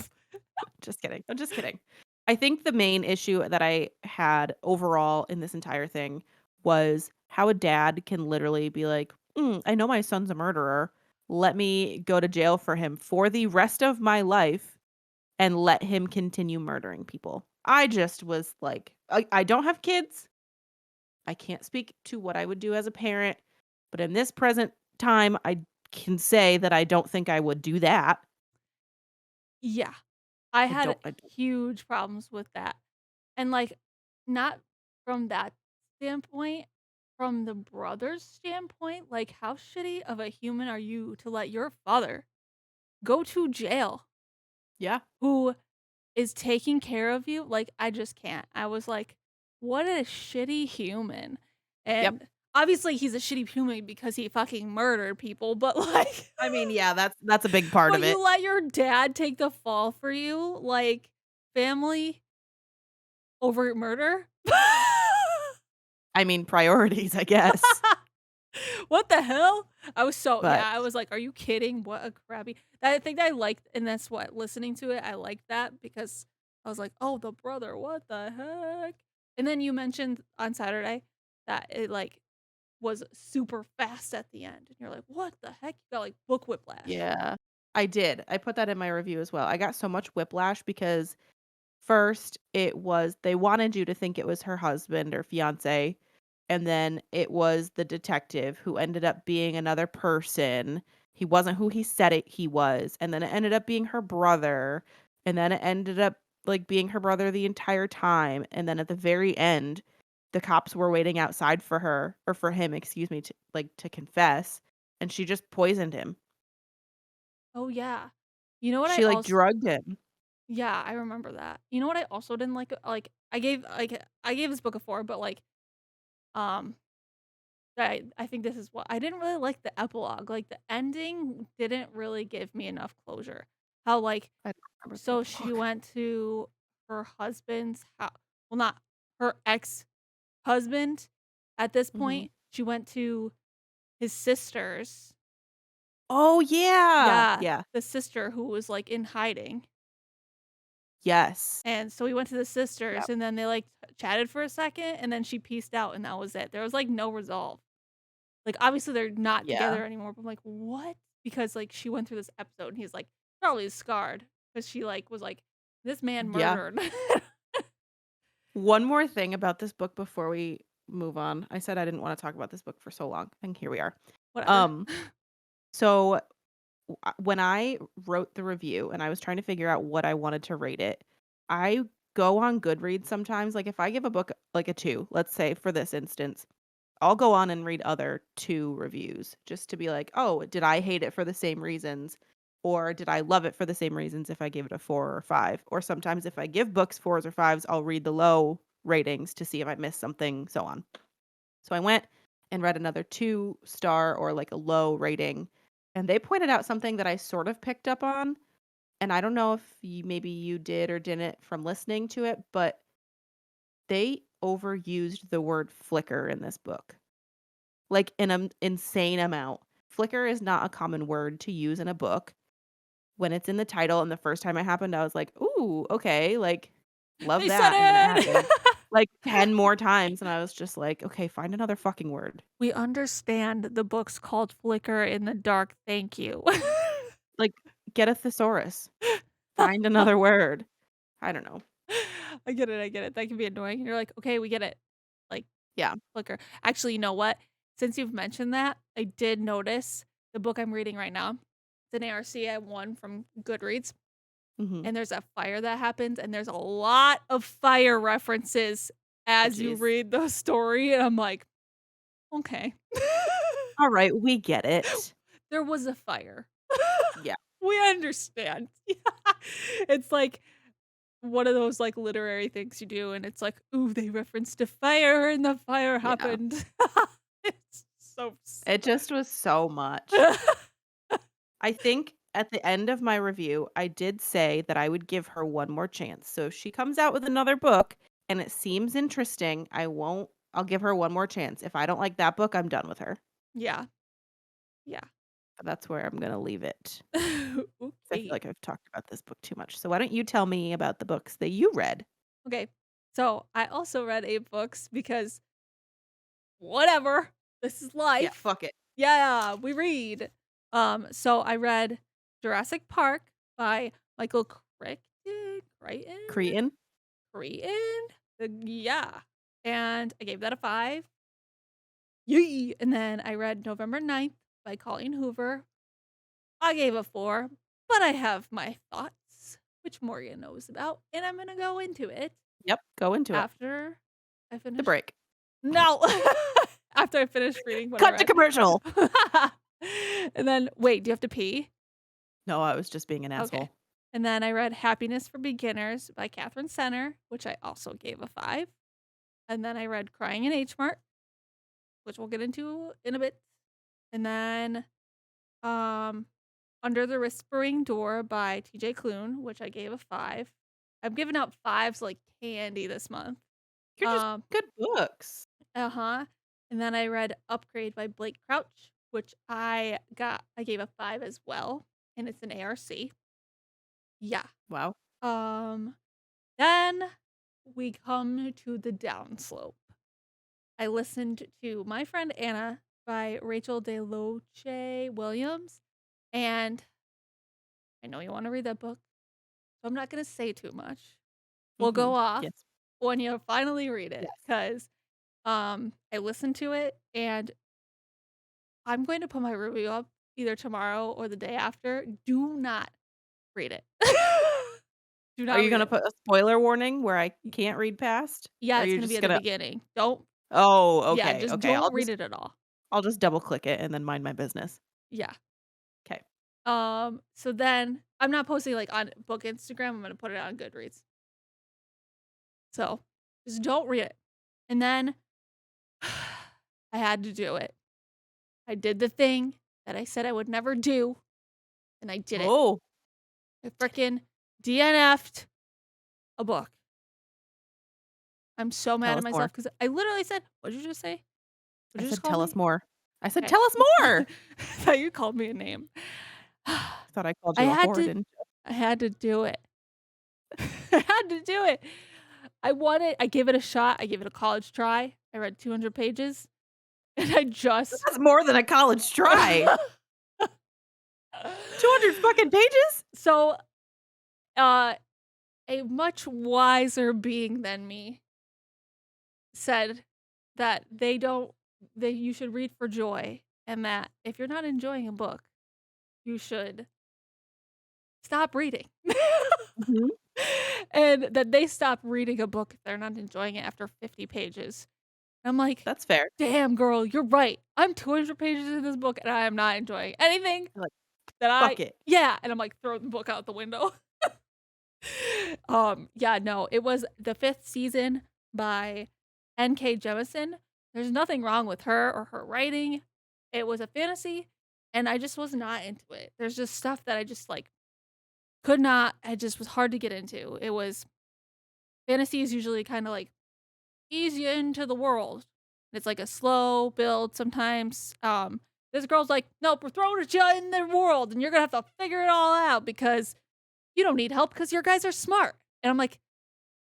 Just kidding. I'm just kidding. I think the main issue that I had overall in this entire thing was how a dad can literally be like, I know my son's a murderer. Let me go to jail for him for the rest of my life and let him continue murdering people." I just was like, I don't have kids. I can't speak to what I would do as a parent, But in this present time, I can say that I don't think I would do that. Yeah. I I had don't I don't huge problems with that. And, like, not from that standpoint, from the brother's standpoint, like, how shitty of a human are you to let your father go to jail Yeah. who is taking care of you? Like, I just can't. I was like, "What a shitty human." Yep. And, obviously, he's a shitty human because he fucking murdered people, but, like I mean, yeah, that's a big part but of it. you let your dad take the fall for you? Like, family over murder? I mean, priorities, I guess. What the hell? I was so But yeah, I was like, "Are you kidding? What a crappy" I think I liked and that's what, listening to it, I liked that because I was like, "Oh, the brother, what the heck?" And then you mentioned on Saturday that it, like, was super fast at the end, and you're like, "What the heck?" You got, like, book whiplash. yeah, I did. I put that in my review as well. I got so much whiplash because first, it was they wanted you to think it was her husband or fiancé, and then it was the detective who ended up being another person. He wasn't who he said he was, and then it ended up being her brother, and then it ended up, like, being her brother the entire time, and then at the very end, the cops were waiting outside for her or for him, excuse me, to confess, and she just poisoned him. Oh, yeah. You know what I She, like, also drugged him. yeah, I remember that. You know what I also didn't like, I gave this book a 4, but, like, um, I think this is what I didn't really like the epilogue, like, the ending didn't really give me enough closure. How, like I don't remember the so she epilogue. went to her husband's well, not her ex-husband at this Mhm. point, she went to his sister's Oh, yeah! yeah, Yeah. the sister who was, like, in hiding. Yes. And so we went to the sisters, Yep. and then they, like, chatted for a second, and then she peaced out, and that was it. There was, like, no resolve. Like, obviously, they're not Yeah. together anymore, but I'm like, "What?" Because, like, she went through this episode, and he's, like, probably scarred because she, like, was like, "This man Yeah. murdered." One more thing about this book before we move on. I said I didn't wanna talk about this book for so long, and here we are. Whatever. Um, so, when I wrote the review and I was trying to figure out what I wanted to rate it, I go on Goodreads sometimes, like, if I give a book, like, a 2, let's say for this instance, I'll go on and read other 2 reviews just to be like, "Oh, did I hate it for the same reasons, or did I love it for the same reasons if I gave it a 4 or 5?" Or sometimes if I give books 4s or 5s, I'll read the low ratings to see if I missed something, so on. So I went and read another 2-star or, like, a low rating, and they pointed out something that I sort of picked up on, and I don't know if maybe you did or didn't from listening to it, but they overused the word flicker in this book. Like, an, insane amount. Flicker is not a common word to use in a book. When it's in the title and the first time it happened, I was like, "Ooh, okay," like, love They said that, and then it it! happened, like, 10 more times, and I was just like, "Okay, find another fucking word." We understand the book's called Flicker in the Dark, thank you. Like, get a thesaurus. Find another word. I don't know. I get it, that can be annoying, you're like, "Okay, we get it." Like, Yeah. Flicker. Actually, you know what? Since you've mentioned that, I did notice the book I'm reading right now, it's an ARC I won from Goodreads, Mhm. and there's a fire that happens, and there's a lot of fire references Oh, as you jeez. read the story, and I'm like, "Okay." Alright, we get it. There was a fire. Yeah. We understand. It's like one of those, like, literary things you do, and it's like, "Ooh, they referenced a fire, and the fire Yeah. happened." It's so It sad. just was so much. I think at the end of my review, I did say that I would give her one more chance. So if she comes out with another book and it seems interesting, I'll give her one more chance. If I don't like that book, I'm done with her. Yeah, yeah. That's where I'm gonna leave it. I feel Okay. like I've talked about this book too much. So why don't you tell me about the books that you read? Okay. So, I also read 8 books because whatever, this is Yeah, life. fuck it. Yeah, we read. So I read Jurassic Park by Michael Crichton? Cretan? Yeah, and I gave that a 5. Yay! And then I read November 9th by Colleen Hoover. I gave a 4, but I have my thoughts, which Morgan knows about, and I'm gonna go into it Yep, go into it. after I The finish. break. No! After I finish reading what I Cut to read. commercial. And then wait, do you have to pee? No, I was just being an Okay. asshole. And then I read Happiness for Beginners by Catherine Center, which I also gave a 5. And then I read Crying in H Mart, which we'll get into in a bit. And then um, Under the Whispering Door by TJ Klune, which I gave a 5. I've given out 5s like candy this month. You're just Um, good books. uh-huh. And then I read Upgrade by Blake Crouch, which I gave a 5 as well. And it's an ARC. Yeah. Wow. Then we come to the downslope. I listened to My Friend Anna by Rachel DeLoche Williams, and I know you want to read that book, so I'm not going to say too much. We'll go off Yes. when you finally read it, Yes. because I listened to it, and I'm going to put my review up either tomorrow or the day after. Do not read it. Do not Are you read gonna it. put a spoiler warning where I can't read past? Yeah, Or are it's you gonna be just at the gonna beginning. Don't Oh, Yeah, okay, just okay, don't read it at all. I'll just double click it and then mind my business. Yeah. Okay. So then I'm not posting, like, on book Instagram, I'm gonna put it on Goodreads. So, just don't read it. And then I had to do it. I did the thing that I said I would never do, and I did it. Oh, I frickin' DNF'd a book. I'm so mad tell at us more. myself because I literally said, what did you just say? What I did you just said, call "Tell me? us more." I said, Okay. "Tell us more." I thought you called me a name. Thought I called I you a had whore, to didn't I had to do it. I had to do it. I gave it a shot. I gave it a college try. I read 200 pages, and I you? just That's more than a college try. 200 fucking pages? So, uh, a much wiser being than me said that that you should read for joy, and that if you're not enjoying a book, you should stop reading. Mhm. And that they stop reading a book if they're not enjoying it after 50 pages. I'm like, That's fair. "Damn, girl, you're right. I'm 200 pages in this book, and I am not enjoying anything You're like, that "Fuck it." Yeah, and I'm, like, throwing the book out the window. Yeah, no, it was the 5th season by N.K. Jemisin. There's nothing wrong with her or her writing. It was a fantasy, and I just was not into it. There's just stuff that I just, like, could not it just was hard to get into. It was fantasy is usually kinda, like, ease you into the world. It's like a slow build sometimes. This girl's like, "Nope, we're throwing you in the world, and you're gonna have to figure it all out because you don't need help because your guys are smart." And I'm like,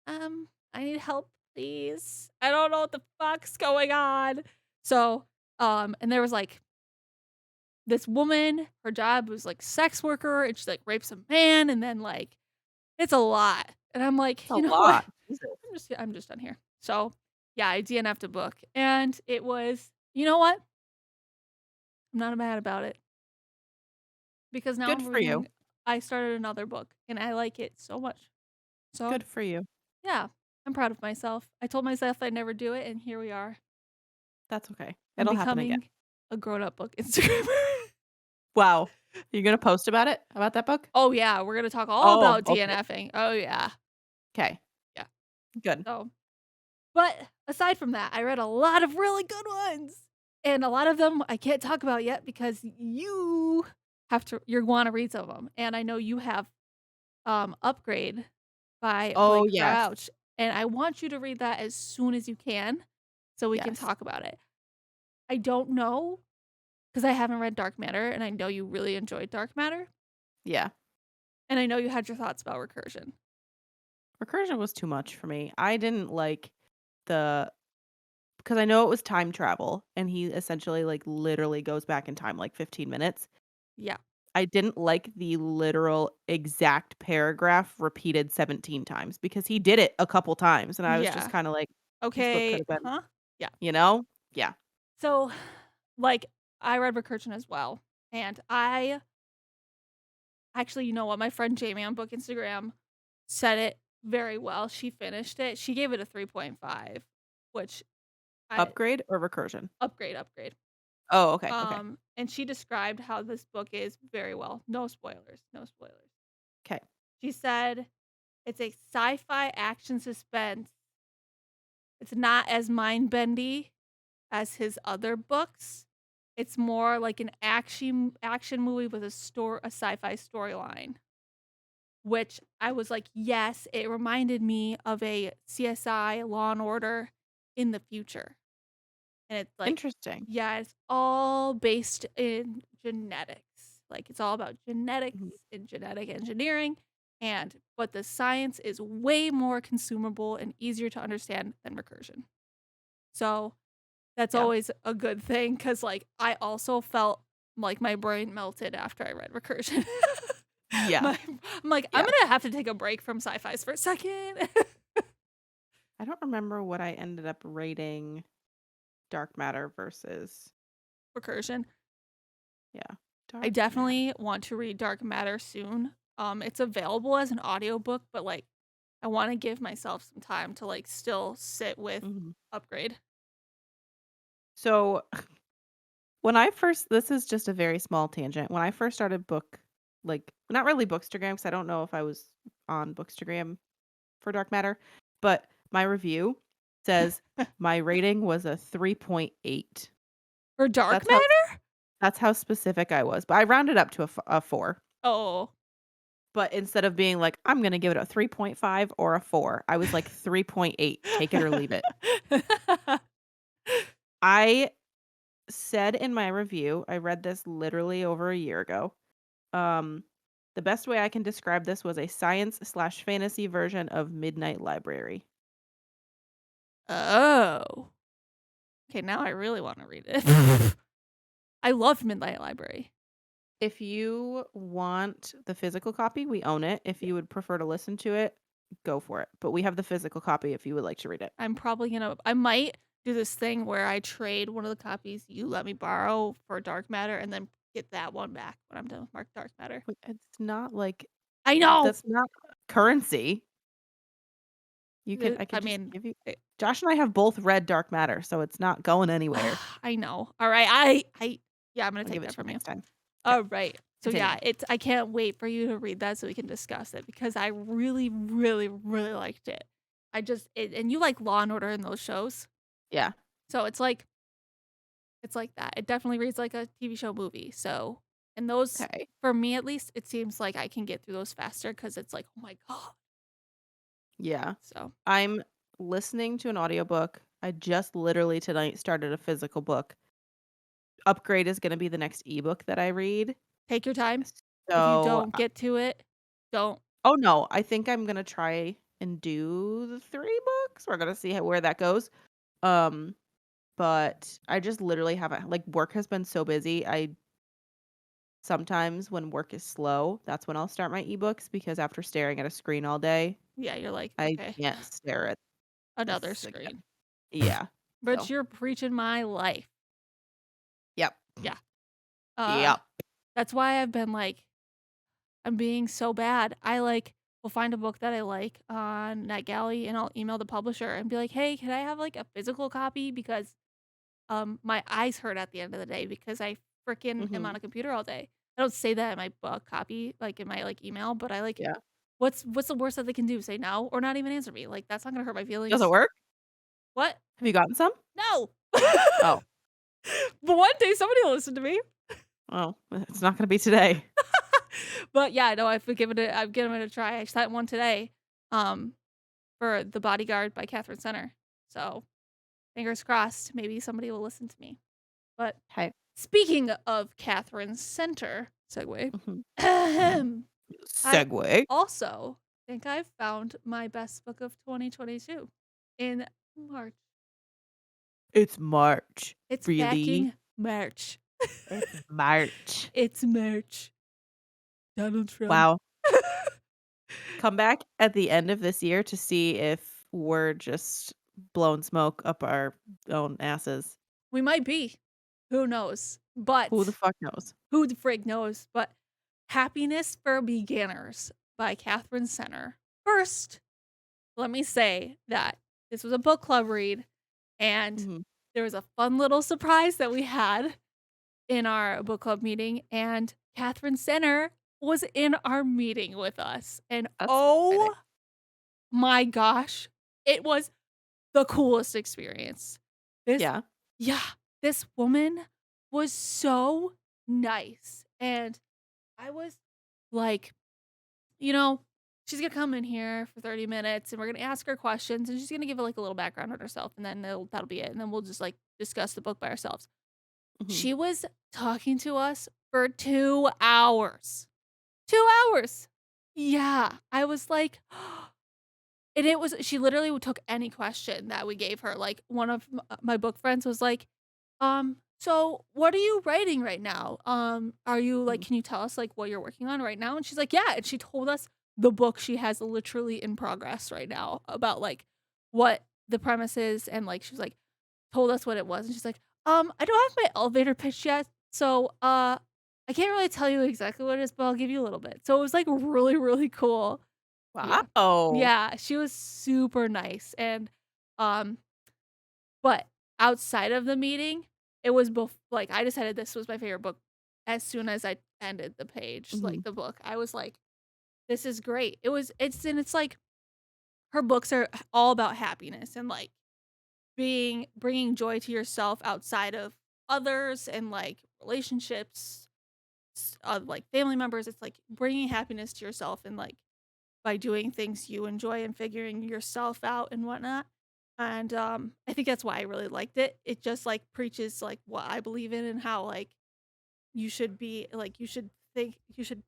I need help, please. I don't know what the fuck's going on." So, and there was like this woman, her job was like sex worker, and she like rapes a man, and then like it's a lot. And I'm like, It's a you know what? lot. Jesus. I'm just done here. So yeah, I DNF'd a book, and it was, you know what? I'm not mad about it because now Good I'm for you. reading. I started another book, and I like it so much. So Good for you. yeah, I'm proud of myself. I told myself I'd never do it, and here we are. That's okay. I'm It'll happen again. becoming a grown-up book Instagrammer. Wow. You're gonna post about it? About that book? Oh, yeah, we're gonna talk all Oh, about okay. DNFing. Oh, yeah. Okay. Yeah. Good. So but aside from that, I read a lot of really good ones, and a lot of them I can't talk about yet because you wanna read some of them, and I know you have, Upgrade by Oh, Blake yes. Crouch, and I want you to read that as soon as you can so we can Yes. talk about it. I don't know, because I haven't read Dark Matter, and I know you really enjoyed Dark Matter, Yeah. and I know you had your thoughts about recursion. Recursion was too much for me. I didn't like the because I know it was time travel, and he essentially, like, literally goes back in time, like, 15 minutes. Yeah. I didn't like the literal exact paragraph repeated 17 times because he did it a couple times, and I was just Yeah. kinda like, "This book could Okay, have been" huh? Yeah. you know? Yeah. So, like, I read Recursion as well, and I actually, you know what? My friend Jamie on Bookstagram said it very well. She finished it. She gave it a 3.5, which I Upgrade or recursion? upgrade. Oh, okay, okay. And she described how this book is very well. No spoilers, no spoilers. 'Kay. She said it's a sci-fi action suspense. It's not as mind-bendy as his other books. It's more like an action movie with a sci-fi storyline, which I was like, "Yes," it reminded me of a CSI Law& and Order in the future. And it's like, Interesting. yeah, it's all based in genetics. Like, it's all about genetics Mhm. and genetic engineering, but the science is way more consumable and easier to understand than recursion. So that's Yeah. always a good thing because, like, I also felt like my brain melted after I read Recursion. Yeah, My I'm like, "I'm yeah. gonna have to take a break from sci-fis for a second." I don't remember what I ended up rating Dark Matter versus Recursion. yeah, I Dark Matter. definitely want to read Dark Matter soon. It's available as an audiobook, but, like, I wanna give myself some time to, like, still sit with Mhm. Upgrade. So, when I first this is just a very small tangent. When I first started like, not really Bookstagram, 'cause I don't know if I was on Bookstagram for Dark Matter, but my review says my rating was a 3.8. For Dark That's how Matter? that's how specific I was, but I rounded up to a 4. Oh. But instead of being like, "I'm gonna give it a 3.5 or a 4," I was like, 3.8, take it or leave it. I said in my review, I read this literally over a year ago. Um, the best way I can describe this was a science/fantasy version of Midnight Library. Oh. Okay, now I really wanna read it. I loved Midnight Library. If you want the physical copy, we own it. If Yeah. you would prefer to listen to it, go for it. But we have the physical copy if you would like to read it. I might do this thing where I trade one of the copies you let me borrow for Dark Matter and then get that one back when I'm done with Mark Dark Matter. But it's not like I know! that's not currency. I I could just mean, give you it Josh and I have both read Dark Matter, so it's not going anywhere. I know. Alright, yeah, I'm gonna I'll take give it that to you from you. next time. Okay, Alright. So, continue. yeah, I can't wait for you to read that so we can discuss it because I really, really, really liked it. And you like Law& and Order in those shows, Yeah. so it's like that. It definitely reads like a TV show movie, so and those Okay. for me at least, it seems like I can get through those faster because it's like, "Oh my god." Yeah. So, I'm listening to an audiobook. I just literally tonight started a physical book. Upgrade is gonna be the next ebook that I read. take your time. If you So, don't get to it, don't. oh, no, I think I'm gonna try and do the 3 books. We're gonna see where that goes. Um, but I just literally haven't like, work has been so busy. I sometimes when work is slow, that's when I'll start my ebooks because after staring at a screen all day, Yeah, you're like, I "Okay, can't stare at another this again. screen." Yeah. But So, you're preaching my life. yep. Yeah. Uh, Yep. that's why I've been like I'm being so bad. I, like, will find a book that I like on NetGalley, and I'll email the publisher and be like, "Hey, can I have, like, a physical copy? Because, my eyes hurt at the end of the day because I fricking am on Mhm. a computer all day." I don't say that in my book copy, like, in my, like, email, but I, like Yeah. what's the worst that they can do? Say no or not even answer me? Like, that's not gonna hurt my Does it feelings. work? What? Have you gotten some? No. Oh. But one day somebody will listen to me. Oh, it's not gonna be today. But yeah, no, I've given it a try. I sent one today, um, for The Bodyguard by Catherine Center. So, fingers crossed, maybe somebody will listen to me. But Hey. speaking of Catherine Center, segue, Mhm. I Segue. also think I found my best book of 2022 in March. It's March. It's Really? fucking March. It's March. It's March. Donald Trump. Wow. Come back at the end of this year to see if we're just blowing smoke up our own asses. We might be. Who knows? Who the But fuck knows? who the frig knows? But Happiness for Beginners by Catherine Senner. First, let me say that this was a book club read, and Mhm. there was a fun little surprise that we had in our book club meeting, and Catherine Senner was in our meeting with us. And That's exciting. oh my gosh, it was the coolest experience. This Yeah. yeah, this woman was so nice, and I was like, you know, she's gonna come in here for 30 minutes, and we're gonna ask her questions, and she's gonna give, like, a little background on herself, and then that'll be it, and then we'll just, like, discuss the book by ourselves. Mhm. She was talking to us for 2 hours. 2 hours! Yeah, I was like and it was she literally took any question that we gave her, like, one of my book friends was like, so what are you writing right now? Are you like, Mhm. can you tell us, like, what you're working on right now?" And she's like, "Yeah," and she told us the book she has literally in progress right now about, like, what the premise is, and, like, she was like told us what it was, and she's like, I don't have my elevator pitch yet, so, I can't really tell you exactly what it is, but I'll give you a little bit." So it was, like, really, really cool. Yeah. Wow. Yeah, she was super nice, and, um but outside of the meeting, it was like, I decided this was my favorite book as soon as I ended the page, like, Mhm. the book. I was like, "This is great." It's like her books are all about happiness and, like, bringing joy to yourself outside of others and, like, relationships, like, family members. It's, like, bringing happiness to yourself and, like, by doing things you enjoy and figuring yourself out and whatnot. And, I think that's why I really liked it. It just, like, preaches, like, what I believe in and how, like, you should be like, you should think you should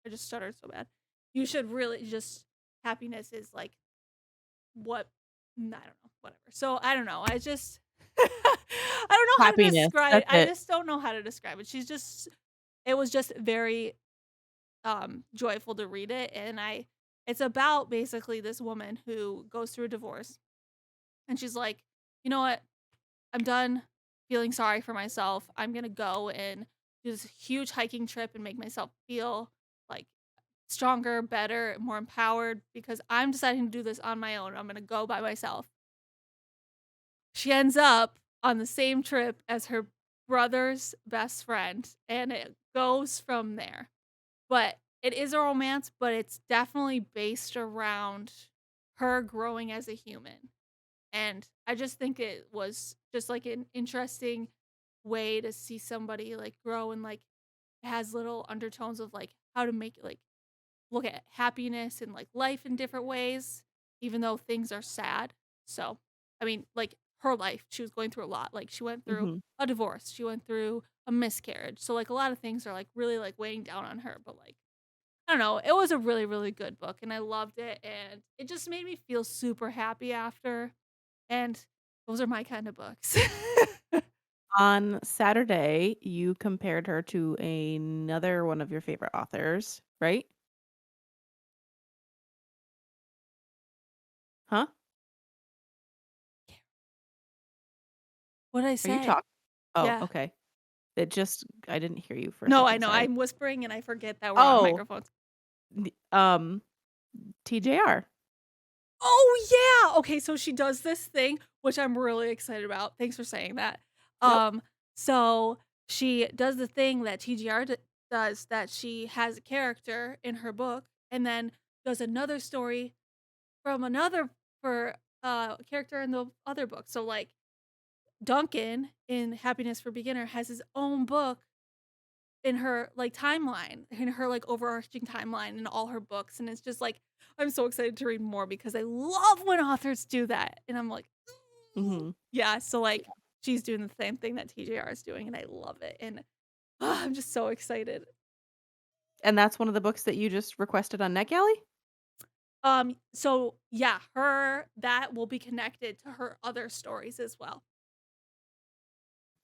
I just stuttered so bad. You should really just happiness is, like, what I don't know, whatever. So, I don't know, I just I don't know how to Happiness. describe That's I it. just don't know how to describe it. It was just very joyful to read it, and I it's about basically this woman who goes through a divorce, and she's like, "You know what? I'm done feeling sorry for myself. I'm gonna go and do this huge hiking trip and make myself feel like stronger, better, more empowered because I'm deciding to do this on my own. I'm gonna go by myself." She ends up on the same trip as her brother's best friend, and it goes from there. But it is a romance, but it's definitely based around her growing as a human, and I just think it was just, like, an interesting way to see somebody, like, grow and, like, it has little undertones of, like, how to make like, look at happiness and, like, life in different ways, even though things are sad. So, I mean, like, her life, she was going through a lot, like, she went through Mhm. a divorce, she went through a miscarriage, so, like, a lot of things are, like, really, like, weighing down on her, but, like, I don't know, it was a really, really good book, and I loved it, and it just made me feel super happy after, and those are my kind of books. On Saturday, you compared her to another one of your favorite authors, right? Huh? What'd I Are you say? talking? Oh, Yeah. okay. It just I didn't hear you for a No, I second, know, sorry. I'm whispering and I forget that we're on Oh, microphones. the TJR. Oh, yeah! Okay, so she does this thing, which I'm really excited about, thanks for saying that. Yep. Um, so she does the thing that TGR does, that she has a character in her book and then does another story from another for a character in the other book. So, like, Duncan in Happiness for Beginner has his own book in her, like, timeline, in her, like, overarching timeline in all her books, and it's just, like, I'm so excited to read more because I love when authors do that, and I'm like, "Ooh." Mhm. Yeah, so, like, she's doing the same thing that TJR is doing, and I love it, and, I'm just so excited. And that's one of the books that you just requested on NetGalley? So, yeah, her that will be connected to her other stories as well.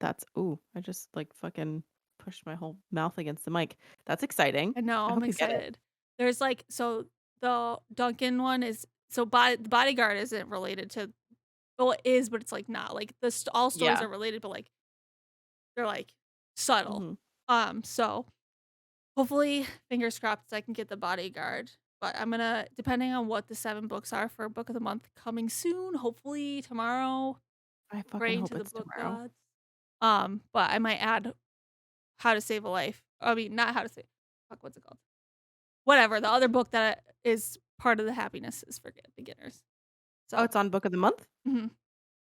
That's ooh, I just, like, fucking pushed my whole mouth against the mic. That's exciting. I know, I I'm hope you get it. excited. There's, like so the Duncan one is the Bodyguard isn't related to well, it is, but it's, like, not, like, all stories Yeah. are related, but, like, they're, like, subtle. Mhm. So hopefully, fingers crossed, I can get The Bodyguard, but I'm gonna depending on what the 7 books are for book of the month coming soon, hopefully tomorrow, I fucking praying hope to the it's book tomorrow. gods. But I might add How to Save a Life. I mean, not How to Save fuck, what's it called? Whatever, the other book that is part of the Happiness is for beginners. Oh, So, it's on Book of the Month? mhm.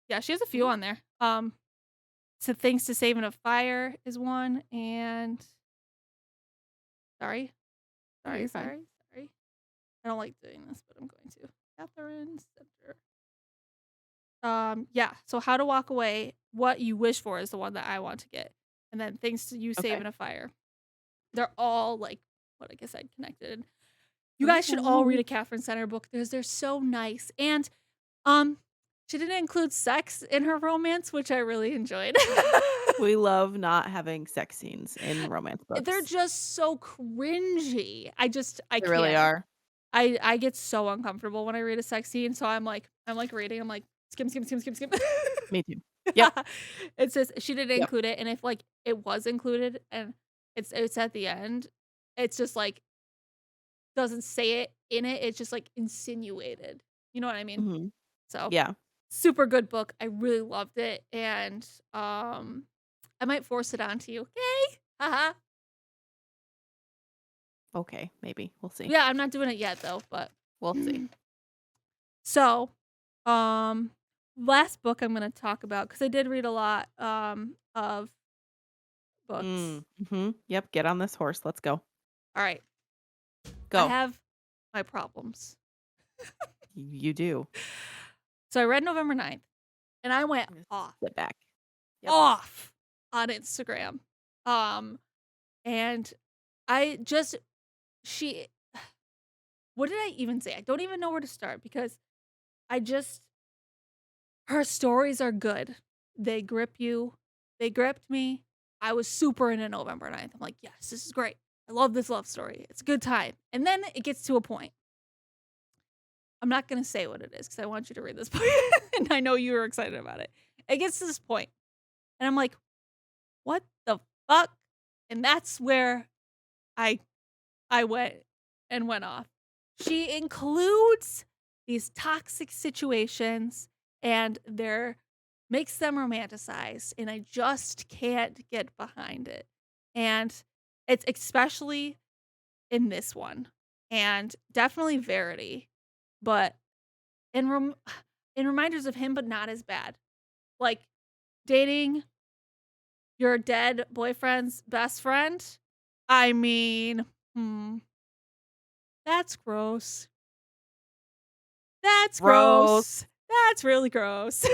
Yeah, she has a few Mhm. on there. So Things to Save in a Fire is one, and sorry, Oh, you're fine. sorry. I don't like doing this, but I'm going to. Catherine Center. Yeah. So How to Walk Away, What You Wish For is the one that I want to get. And then You Save Okay. in a Fire. They're all like what I said connected. You guys should all read Mhm. a Catherine Center book because they're so nice. And um she didn't include sex in her romance, which I really enjoyed. We love not having sex scenes in romance They're books. just so cringy. I They really can't. are. I get so uncomfortable when I read a sex scene, so I'm like reading, I'm like, skim, skim, skim, skim, skim. Me too. Yep. It says she didn't Yep. include it, and if like it was included and it's at the end, it's just like doesn't say it in it, it's just like insinuated. You know what I mean? Mhm. So Yeah. super good book. I really loved it, and I might force it onto you. Okay. Haha. Okay, maybe. We'll see. Yeah, I'm not doing it yet though, but We'll see. so, um, last book I'm gonna talk about because I did read a lot, of books. Mhm. Yep, get on this horse. Let's go. Alright, I Go. have my problems. You do. So I read November 9th, and I went Just off, sit back. Yep. off on Instagram. Um, and I just she what did I even say? I don't even know where to start because I just her stories are good. They grip you. They gripped me. I was super into November 9th. I'm like, "Yes, this is great. I love this love story. It's a good time." And then it gets to a point. I'm not gonna say what it is because I want you to read this book, and I know you were excited about it. It gets to this point, and I'm like, "What the fuck?" And that's where I I went off. She includes these toxic situations and they're makes them romanticized, and I just can't get behind it. And it's especially in this one, and definitely Verity, but in in reminders of him, but not as bad. Like dating your dead boyfriend's best friend. I mean, hmm, that's gross. That's Gross. gross. That's really gross.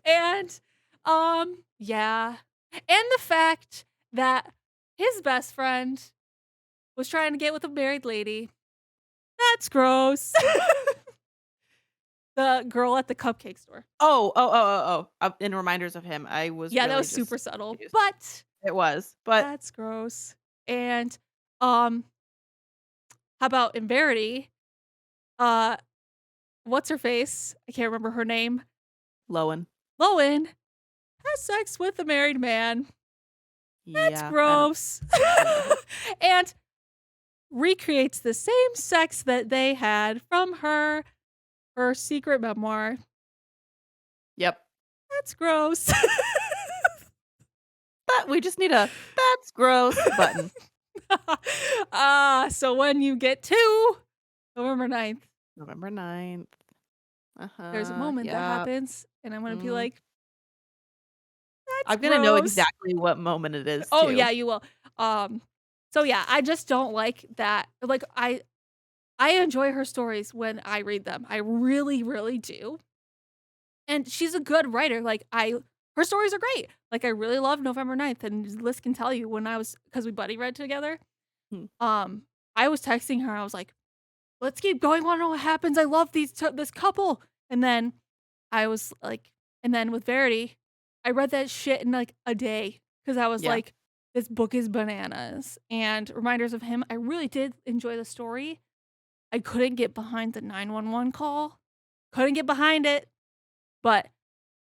And, yeah. And the fact that his best friend was trying to get with a married lady. That's gross. The girl at the cupcake store. In reminders of him, I was Yeah, that really was just super subtle, confused. but It was, but that's gross. And, um, how about in Verity? Uh, what's her face? I can't remember her name. Lowen. Lowen has sex with a married man. That's Yeah, gross. I don't know her. And recreates the same sex that they had from her secret memoir. Yep. That's gross. But we just need a "That's gross" button. So when you get to November 9th, November 9th. there's a Uh-huh, moment that yep. happens, and I'm gonna be Mhm. like, "That's I'm gonna know gross." exactly what moment it is Oh, too. yeah, you will. So yeah, I just don't like that. Like, I enjoy her stories when I read them. I really, really do. And she's a good writer, like, I her stories are great. Like, I really love November 9th, and Liz can tell you when I was because we buddy read together, Hmm. um, I was texting her, I was like, "Let's keep going, wanna know what happens, I love this couple." And then I was like and then with Verity, I read that shit in, like, a day because I was Yeah. like, "This book is bananas." And Reminders of Him, I really did enjoy the story. I couldn't get behind the 911 call. Couldn't get behind it. But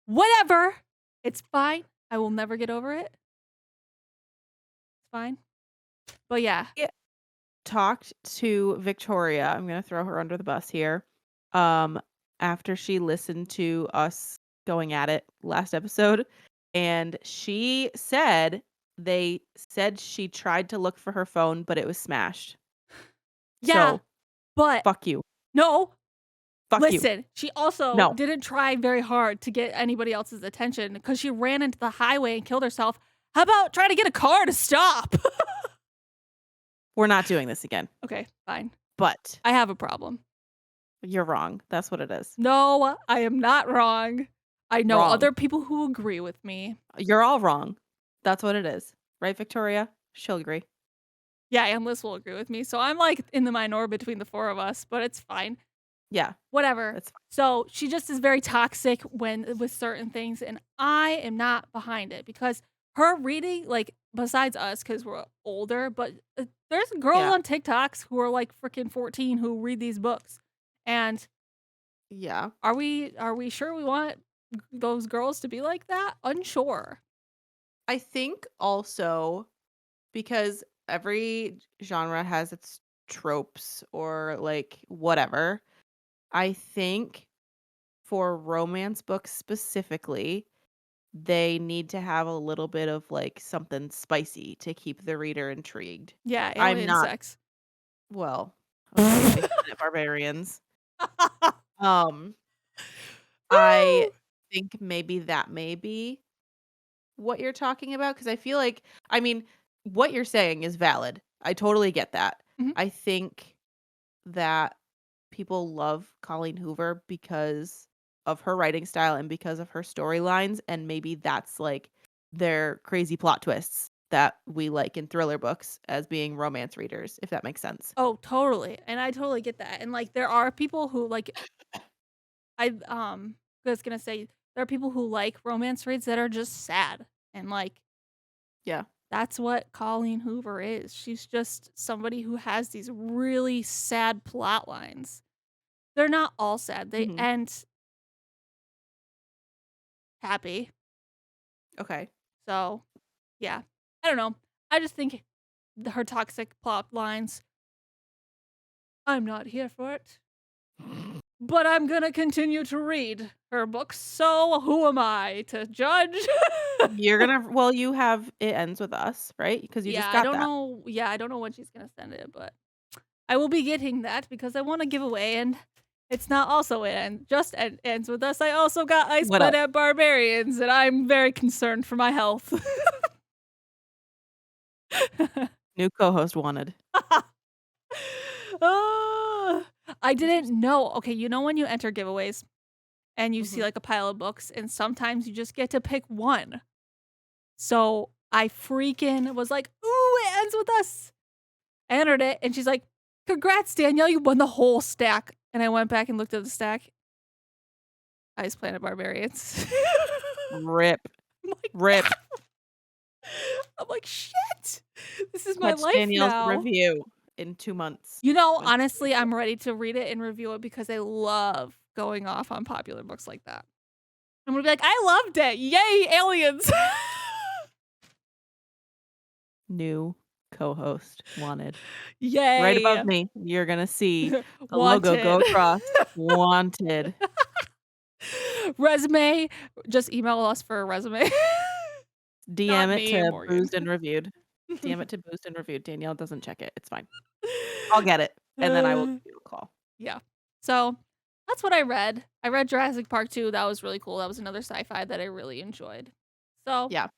whatever. It's fine. I will never get over it. It's fine. But yeah. I talked to Victoria. I'm gonna throw her under the bus here. Um, after she listened to us going at it last episode, and she said they said she tried to look for her phone, but it was smashed. Yeah. So But fuck you. no. Fuck you. Listen, she also No. didn't try very hard to get anybody else's attention because she ran into the highway and killed herself. How about trying to get a car to stop? We're not doing this again. Okay, fine. But I have a problem. you're wrong. That's what it is. No, I am not wrong. I know Wrong. other people who agree with me. You're all wrong. That's what it is. Right, Victoria? She'll agree. Yeah, and Liz will agree with me. So I'm like in the minority between the four of us, but it's fine. Yeah. Whatever. That's fine. So she just is very toxic with certain things, and I am not behind it because her reading, like besides us, because we're older, but there's girls Yeah. on TikToks who are like freaking 14 who read these books, and Yeah. are we sure we want those girls to be like that? Unsure. I think also because every genre has its tropes or like whatever. I think for romance books specifically, they need to have a little bit of like something spicy to keep the reader intrigued. Yeah, I'm alien not sex. well, okay, barbarians. Um, I Woo! think maybe that may be what you're talking about because I feel like I mean, what you're saying is valid. I totally get that. Mhm. I think that people love Colleen Hoover because of her writing style and because of her storylines, and maybe that's like their crazy plot twists that we like in thriller books as being romance readers, if that makes sense. Oh, totally. And I totally get that. And like there are people who like was gonna say there are people who like romance reads that are just sad. And like Yeah. that's what Colleen Hoover is. She's just somebody who has these really sad plot lines. They're not all sad. They Mhm. end happy. Okay. So, yeah. I don't know. I just think her toxic plot lines, I'm not here for it. But I'm gonna continue to read her books, so who am I to judge? You're gonna well, you have It Ends With Us, right? Because you Yeah, just I got don't that. know I don't know when she's gonna send it, but I will be getting that because I want a giveaway, and it's not also ends with us. I also got Ice What up? Planet Barbarians, and I'm very concerned for my health. New co-host wanted. Ah, I didn't know. Okay, you know when you enter giveaways and you see Mhm. like a pile of books, and sometimes you just get to pick one. So I freaking was like, "Ooh, it ends with us." I entered it, and she's like, "Congrats, Danielle, you won the whole stack." And I went back and looked at the stack. Ice Planet Barbarians. Rip. I'm like, Rip. I'm like, shit. This is my Catch life Danielle's now. review in 2 months. You know, When she honestly, reads it. I'm ready to read it and review it because I love going off on popular books like that. I'm gonna be like, I loved it. Yay, aliens. New co-host wanted. Right above Yay. me, you're gonna see the logo go Wanted. across. Wanted. Resume. Just email us for a resume. Not DM it me, to Morgan. Boozed and Reviewed. DM it to Boozed and Reviewed. Danielle doesn't check it. It's fine. I'll get it, and then I will Uh, give you a call. yeah. So that's what I read. I read Jurassic Park 2. That was really cool. That was another sci-fi that I really enjoyed. So, Yeah.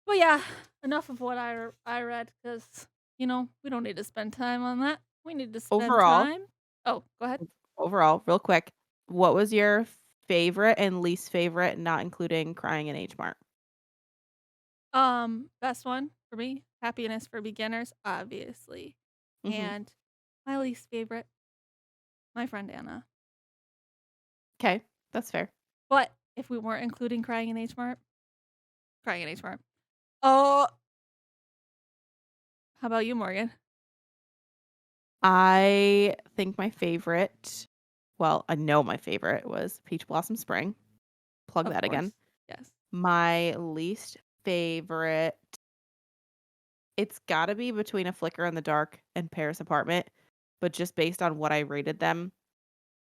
but yeah, enough of what I read because we don't need to spend time on that. We need to spend Overall time. Oh, go ahead. overall, real quick, what was your favorite and least favorite, not including crying in H Mart? Best one for me, Happiness for Beginners, obviously, Mhm. and my least favorite, my friend Anna. 'Kay. That's fair. But if we weren't including Crying in H Mart. Oh, how about you, Morgan? I think my favorite well, I know my favorite was Peach Blossom Spring. plug Of that again. course. Yes. My least favorite, it's gotta be between A Flicker in the Dark and Paris Apartment, but just based on what I rated them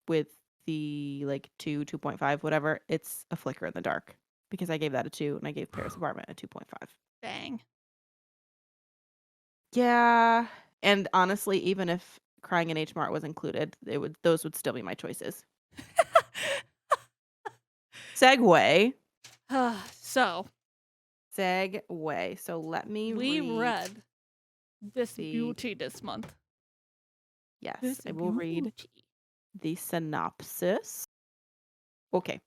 with the, like, 2, 2.5, whatever, it's A Flicker in the Dark because I gave that a 2 and I gave Paris Apartment a 2.5. Dang. Yeah, and honestly, even if Crying in H Mart was included, those would still be my choices. Segue, So, segue. So let me we read read this the beauty this month. yes, This I will read beauty. the synopsis. Okay.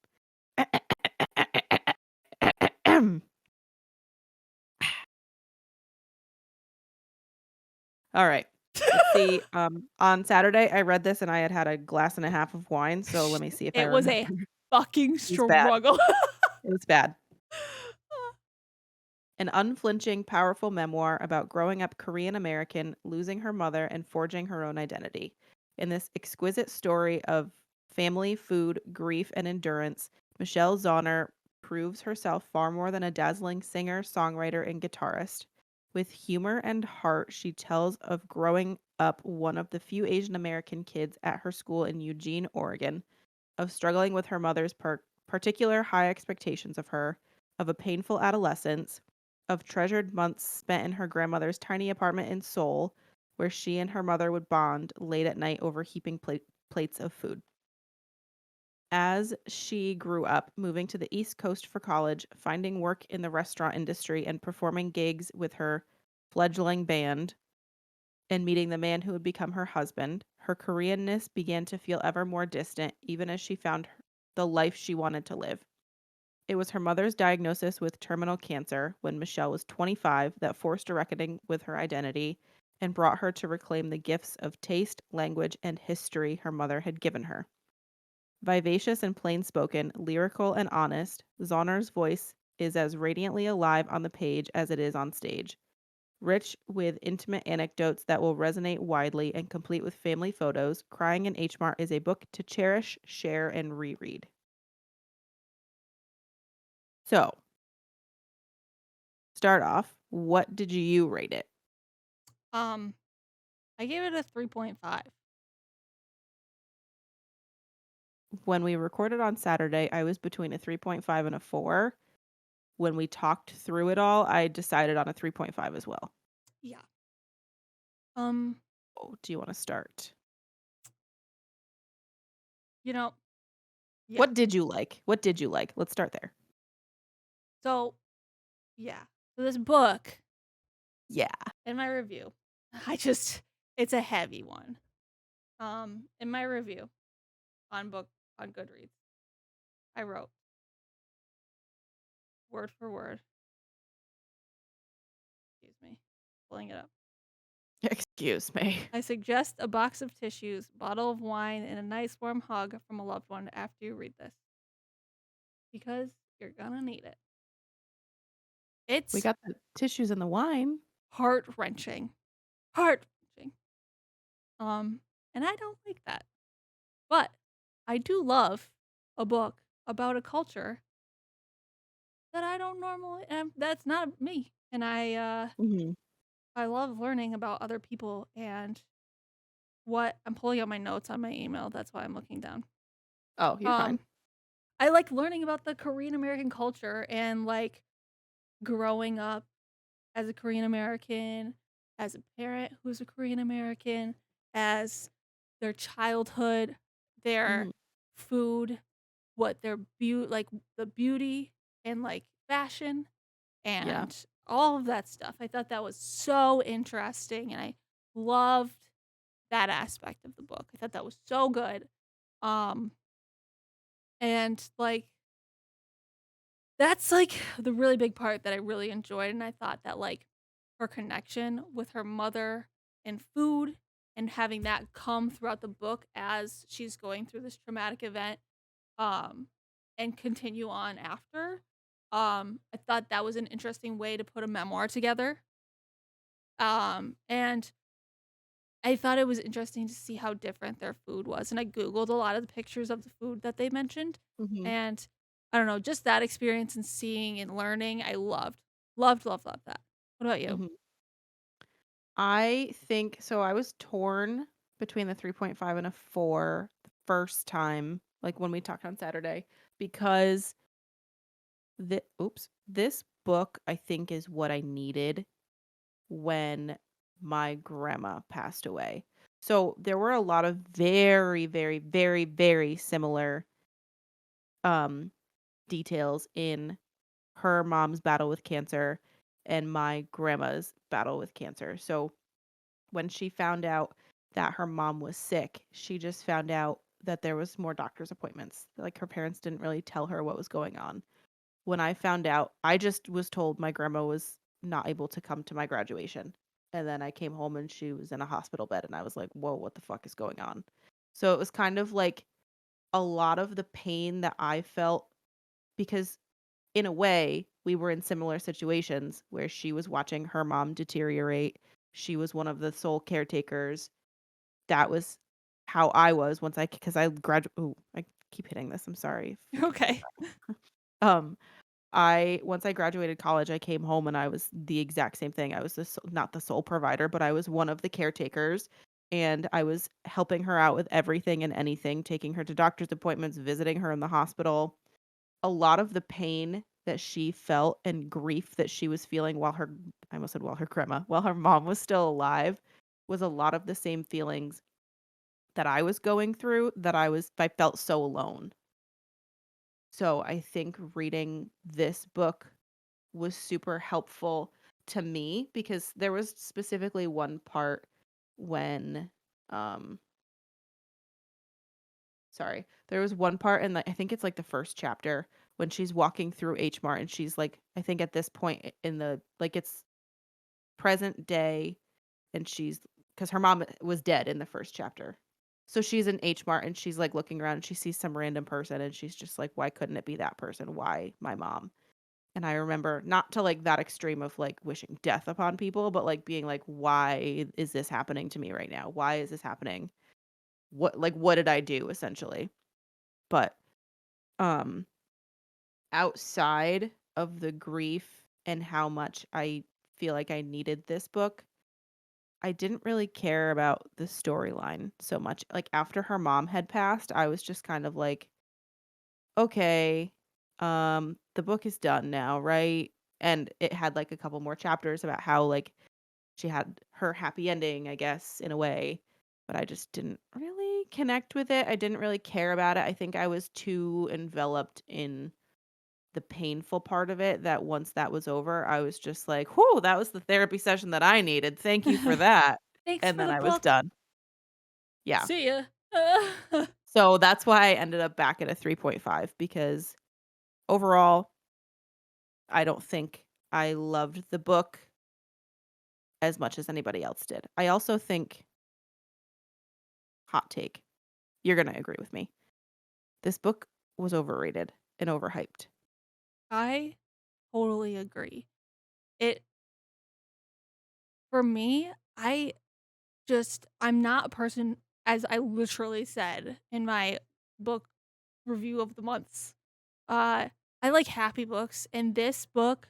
All right. Let's see. On Saturday, I read this and I had a glass and a half of wine. So let me see if I It was remember. a fucking It was bad. struggle. It was bad. An unflinching, powerful memoir about growing up Korean American, losing her mother, and forging her own identity. In this exquisite story of family, food, grief, and endurance, Michelle Zauner proves herself far more than a dazzling singer, songwriter, and guitarist. With humor and heart, she tells of growing up one of the few Asian American kids at her school in Eugene, Oregon, of struggling with her mother's particular high expectations of her, of a painful adolescence, of treasured months spent in her grandmother's tiny apartment in Seoul, where she and her mother would bond late at night over heaping plates of food. As she grew up, moving to the East Coast for college, finding work in the restaurant industry, and performing gigs with her fledgling band, and meeting the man who would become her husband, her Koreanness began to feel ever more distant, even as she found the life she wanted to live. It was her mother's diagnosis with terminal cancer when Michelle was 25 that forced a reckoning with her identity and brought her to reclaim the gifts of taste, language, and history her mother had given her. Vivacious and plain spoken, lyrical and honest, Zauner's voice is as radiantly alive on the page as it is on stage. Rich with intimate anecdotes that will resonate widely and complete with family photos, Crying in H Mart is a book to cherish, share, and reread. So, start off, what did you rate it? um, I gave it a 3.5. When we recorded on Saturday, I was between a 3.5 and a 4. When we talked through it all, I decided on a 3.5 as well. Yeah. Um, Oh, do you want to start? you know, yeah. What did you like? What did you like? Let's start there. So, yeah. So this book, Yeah. in my review, it's a heavy one. In my review on Goodreads, I wrote word for word. Excuse me. Pulling it up. Excuse me. I suggest a box of tissues, bottle of wine, and a nice warm hug from a loved one after you read this. Because you're gonna need it. We It's got the tissues and the wine. heart wrenching. Heart wrenching. And I don't like that. But I do love a book about a culture that I don't normally that's not me. And Mhm. I love learning about other people and what I'm pulling out my notes on my email. That's why I'm looking down. Oh, you're fine. Um, I like learning about the Korean American culture and like growing up as a Korean American, as a parent who's a Korean American, as their childhood, their Mhm. food, what their like the beauty and like fashion Yeah. and all of that stuff. I thought that was so interesting and I loved that aspect of the book. I thought that was so good. Um and like that's like the really big part that I really enjoyed and I thought that like her connection with her mother and food and having that come throughout the book as she's going through this traumatic event um and continue on after. I thought that was an interesting way to put a memoir together. And I thought it was interesting to see how different their food was, and I googled a lot of the pictures of the food that they mentioned, Mhm. and I don't know, just that experience and seeing and learning, I loved. Loved, loved, loved that. What about you? Mhm. I think so I was torn between the 3.5 and a 4 the first time, like, when we talked on Saturday, because this book, I think, is what I needed when my grandma passed away. So, there were a lot of very, very, very, very similar, um, details in her mom's battle with cancer and my grandma's battle with cancer. So, when she found out that her mom was sick, she just found out that there was more doctor's appointments. Like, her parents didn't really tell her what was going on. When I found out, I just was told my grandma was not able to come to my graduation. And then I came home and she was in a hospital bed and I was like, "Whoa, what the fuck is going on?" So it was kind of like a lot of the pain that I felt because in a way, we were in similar situations where she was watching her mom deteriorate. She was one of the sole caretakers. That was how I was once I because I gradu ooh, I keep hitting this, I'm sorry. Okay. Um, I once I graduated college, I came home and I was the exact same thing. I was not the sole provider, but I was one of the caretakers, and I was helping her out with everything and anything, taking her to doctor's appointments, visiting her in the hospital. A lot of the pain that she felt and grief that she was feeling while her I almost said while her grandma while her mom was still alive, was a lot of the same feelings that I was going through that I felt so alone. So I think reading this book was super helpful to me because there was specifically one part when um sorry, there was one part in the I think it's like the first chapter when she's walking through H Mart and she's like I think at this point in the like it's present day and she's because her mom was dead in the first chapter. So she's in H Mart and she's like looking around and she sees some random person and she's just like, why couldn't it be that person? Why my mom? And I remember not to like that extreme of like wishing death upon people, but like being like, why is this happening to me right now? Why is this happening? What did I do essentially? But um outside of the grief and how much I feel like I needed this book, I didn't really care about the storyline so much. Like, after her mom had passed, I was just kind of like, "Okay, the book is done now, right?" And it had, like, a couple more chapters about how, like, she had her happy ending, I guess, in a way, but I just didn't really connect with it. I didn't really care about it. I think I was too enveloped in the painful part of it that once that was over, I was just like, "Whew, that was the therapy session that I needed. Thank you for that." Thanks And for then the I was book. done. Yeah. See ya. So that's why I ended up back at a 3.5 because overall, I don't think I loved the book as much as anybody else did. I also think hot take, you're gonna agree with me. This book was overrated and overhyped. I totally agree. It For me, I'm not a person, as I literally said in my book review of the months. Uh, I like happy books, and this book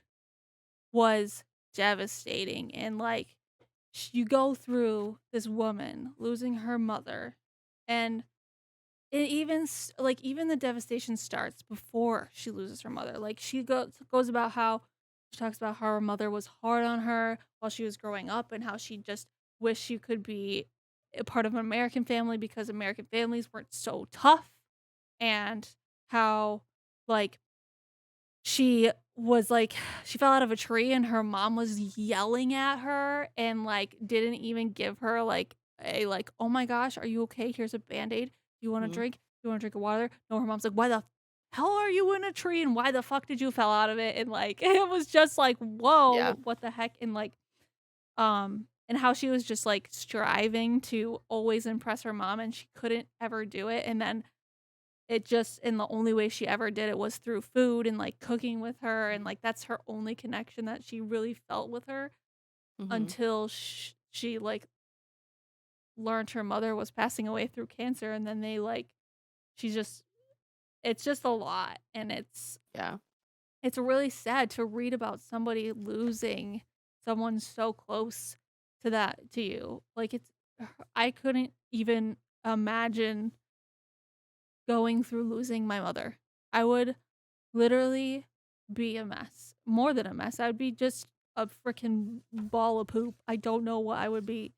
was devastating. And like, you go through this woman losing her mother, and it even the devastation starts before she loses her mother. Like, goes about how she talks about how her mother was hard on her while she was growing up, and how she just wished she could be a part of an American family because American families weren't so tough, and how, like, she was like she fell out of a tree and her mom was yelling at her and, like, didn't even give her, like, "Oh my gosh, are you okay? Here's a Band-Aid. You wanna Mhm. drink? You wanna drink a water?" No, her mom's like, "Why the hell are you in a tree, and why the fuck did you fell out of it?" And, like, it was just like, Yeah. "Whoa, what the heck?" And, like, and how she was just, like, striving to always impress her mom, and she couldn't ever do it, and then and the only way she ever did it was through food and, like, cooking with her, and, like, that's her only connection that she really felt with her Mhm. until she, like, learned her mother was passing away through cancer, and then she just it's just a lot, and Yeah. it's really sad to read about somebody losing someone so close to you. Like, I couldn't even imagine going through losing my mother. I would literally be a mess. More than a mess, I would be just a freaking ball of poop. I don't know what I would be.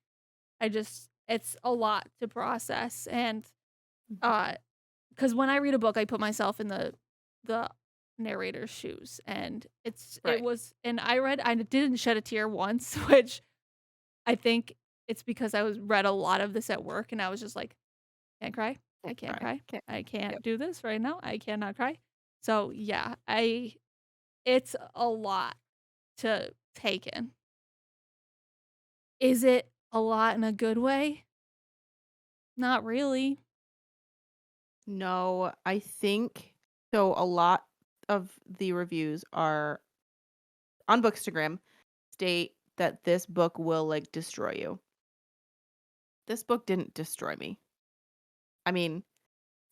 It's a lot to process, and, Mhm. uh, because when I read a book, I put myself in the narrator's shoes, and it Right. was and I didn't shed a tear once, which I think it's because I was read a lot of this at work, and I was just like, "Can't cry. I Can't can't cry. cry. Can't. I can't Yep. do this right now. I cannot cry." So, yeah, I it's a lot to take in. Is it a lot in a good way? Not really. No, I think so. A lot of the reviews are on Bookstagram state that this book will like destroy you. This book didn't destroy me. I mean,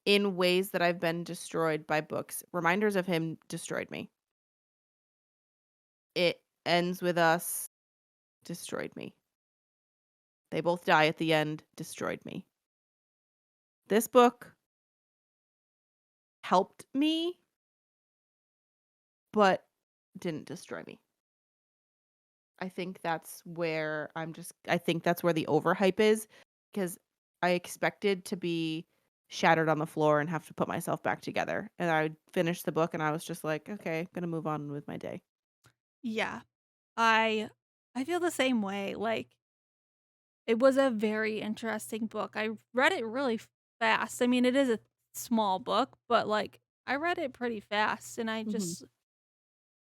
in ways that I've been destroyed by books, Reminders of Him destroyed me. It ends with us, destroyed me. They both die at the end, destroyed me. This book helped me, but didn't destroy me. I think that's where the overhype is because I expected to be shattered on the floor and have to put myself back together. And I finished the book and I was just like, okay, gonna move on with my day. Yeah. I I feel the same way, like, it was a very interesting book. I read it really fast. I mean, it is a small book, but, like, I read it pretty fast, and Mhm.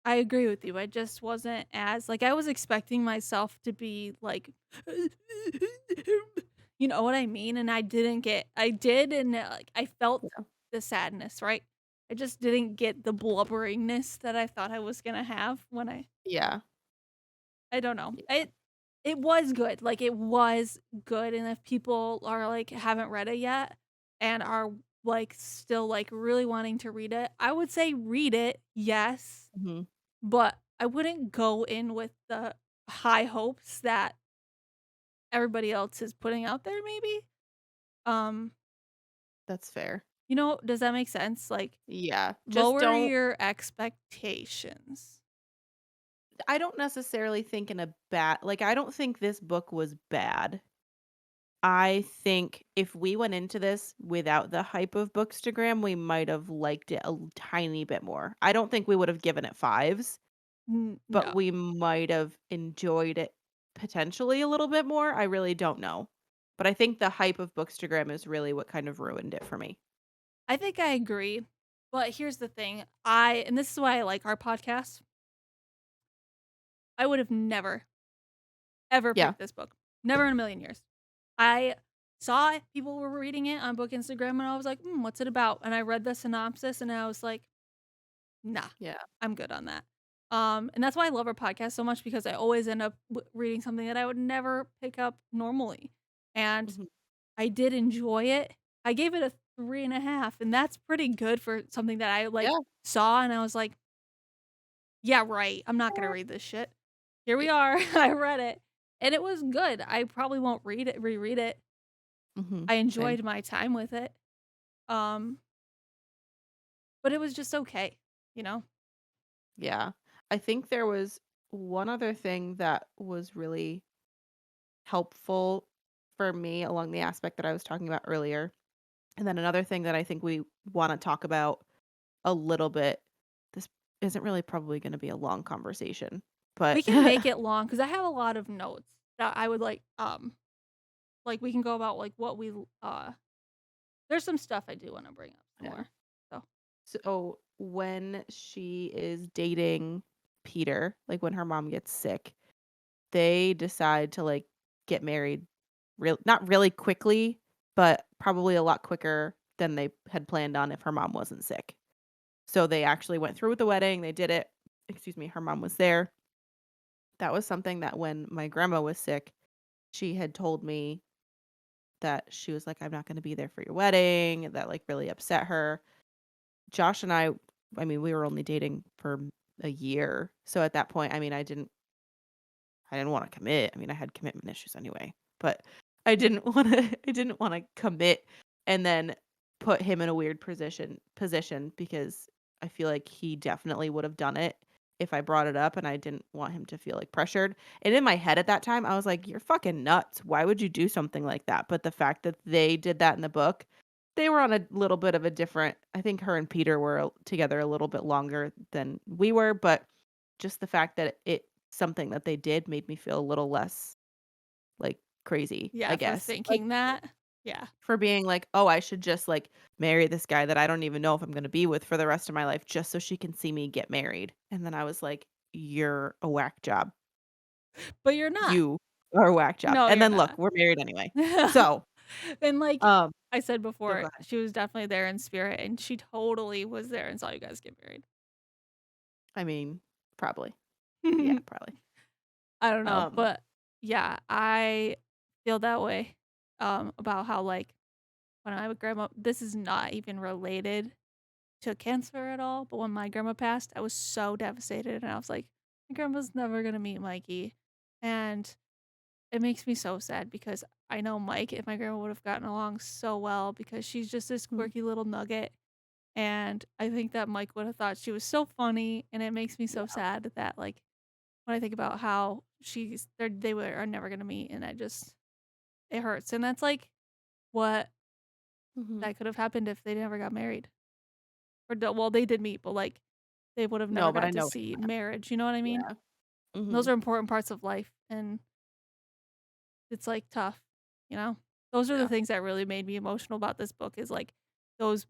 I agree with you. I just wasn't as like, I was expecting myself to be, like, you know what I mean? And I did, and, like, I felt Yeah. the sadness, right? I just didn't get the blubberingness that I thought I was gonna have when Yeah. I don't know. Yeah. It was good, like, it was good, and if people are, like, haven't read it yet and are, like, still, like, really wanting to read it, I would say read it, yes, Mhm. but I wouldn't go in with the high hopes that everybody else is putting out there maybe? Um, That's fair. does that make sense? Like, Yeah. Just lower don't your expectations. I don't necessarily think in a bad like I don't think this book was bad. I think if we went into this without the hype of Bookstagram, we might have liked it a tiny bit more. I don't think we would have given it fives, N but no. we might have enjoyed it potentially a little bit more. I really don't know. But I think the hype of Bookstagram is really what kind of ruined it for me. I think I agree, but here's the thing, and this is why I like our podcast, I would have never, ever Yeah. picked this book. Never in a million years. I saw people were reading it on Book Instagram, and I was like, what's it about?" And I read the synopsis, and I was like, "Nah, Yeah. I'm good on that." And that's why I love our podcast so much because I always end up reading something that I would never pick up normally, and Mhm. I did enjoy it. I gave it a 3.5, and that's pretty good for something that I, like, Yeah. saw, and I was like, "Yeah, right. I'm not gonna read this shit." Here we Yeah. are. I read it, and it was good. I probably won't reread it. Mhm. I Same. enjoyed my time with it. Um, but it was just okay, you know? Yeah. I think there was one other thing that was really helpful for me along the aspect that I was talking about earlier. And then another thing that I think we want to talk about a little bit. This isn't really probably going to be a long conversation, but We can make it long because I have a lot of notes that I would like, we can go about, like, what there's some stuff I do wanna bring up some yeah. more. So So when she is dating Peter, like when her mom gets sick, they decide to like get married real not really quickly, but probably a lot quicker than they had planned on if her mom wasn't sick. So they actually went through with the wedding, they did it. Excuse me, her mom was there. That was something that when my grandma was sick, she had told me that she was like, "I'm not gonna be there for your wedding," that, like, really upset her. Josh and I mean, we were only dating for a year. So at that point, I mean, I didn't wanna commit. I mean, I had commitment issues anyway, but I didn't wanna I didn't wanna commit and then put him in a weird position because I feel like he definitely would have done it if I brought it up, and I didn't want him to feel, like, pressured. And in my head at that time, I was like, "You're fucking nuts. Why would you do something like that?" But the fact that they did that in the book, they were on a little bit of a different I think her and Peter were together a little bit longer than we were, but just the fact that it something that they did made me feel a little less, like, crazy, I Yeah, for guess. Like, thinking that. Yeah. for being like, "Oh, I should just, like, marry this guy that I don't even know if I'm gonna be with for the rest of my life just so she can see me get married." And then I was like, "You're a whack job. But you're not. You are a whack job." No, And you're then look, not. we're married anyway. So, And, like um I said no, before, go ahead. she was definitely there in spirit, and she totally was there and saw you guys get married. I mean, probably. Yeah, probably. I don't know, Um, but yeah, I feel that way, about how, like, when I would grandma this is not even related to cancer at all, but when my grandma passed, I was so devastated, and I was like, "My grandma's never gonna meet Mikey," and it makes me so sad because I know Mike and my grandma would have gotten along so well because she's just this mhm, quirky little nugget, and I think that Mike would have thought she was so funny, and it makes me so yeah, sad that, like, when I think about how they were are never gonna meet, and it hurts, and that's, like, what mhm. that could have happened if they never got married. Or well, they did meet, but, like, they would have never No, but I got to know what see you meant. marriage, you know what I mean? Yeah. Those Mhm. are important parts of life, and it's, like, tough, you know? Those are the Yeah. things that really made me emotional about this book is, like, those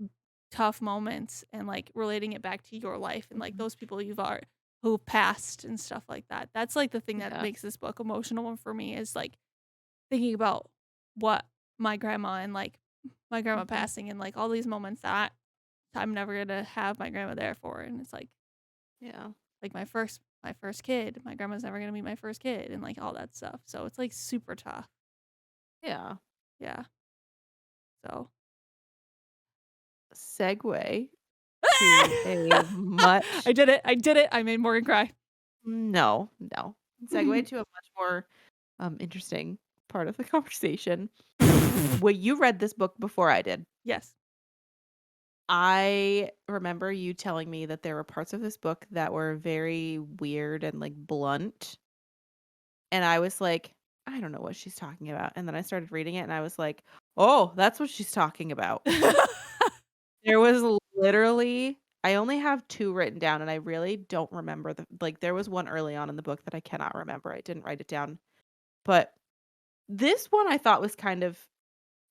tough moments and, like, relating it back to your life and, like, Mhm. those people who passed and stuff like that. That's, like, the thing that Yeah. makes this book emotional for me is, like, thinking about what my grandma and, like, my grandma Mhm. passing and, like, all these moments that I'm never gonna have my grandma there for, and it's, Yeah. like my first kid, my grandma's never gonna meet my first kid and, like, all that stuff, so it's, like, super tough. Yeah. Yeah, so Segue to a much I did it, I made Morgan cry. no, no. Segue to a much more, interesting part of the conversation. Well, you read this book before I did. Yes. I remember you telling me that there were parts of this book that were very weird and, like, blunt, and I was like, "I don't know what she's talking about," and then I started reading it, and I was like, "Oh, that's what she's talking about." There was literally I only have 2 written down, and I really don't remember there was one early on in the book that I cannot remember, I didn't write it down, but this one I thought was kind of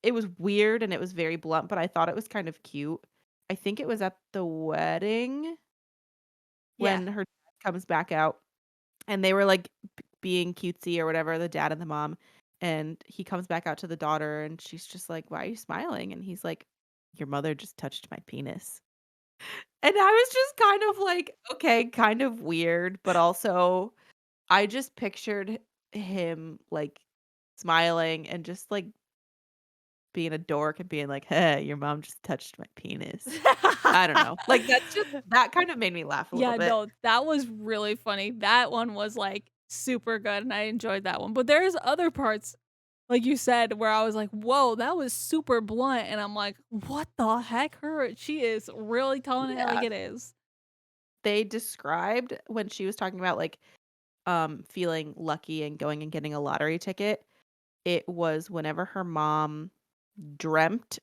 it was weird and it was very blunt, but I thought it was kind of cute. I think it was at the wedding Yeah. when her dad comes back out, and they were, like, being cutesy or whatever, the dad and the mom, and he comes back out to the daughter, and she's just like, "Why are you smiling?" And he's like, "Your mother just touched my penis." And I was just kind of like, okay, kind of weird, but also I just pictured him, like, smiling and just, like, being a dork and being like, "Hey, your mom just touched my penis." I don't know. Like, that's just that kind of made me laugh a little Yeah, bit. no, that was really funny. That one was, like, super good, and I enjoyed that one, but there's other parts, like you said, where I was like, "Whoa, that was super blunt," and I'm like, "What the heck? She is really telling it like Yeah. it is." They described when she was talking about, like, feeling lucky and going and getting a lottery ticket, it was whenever her mom dreamt,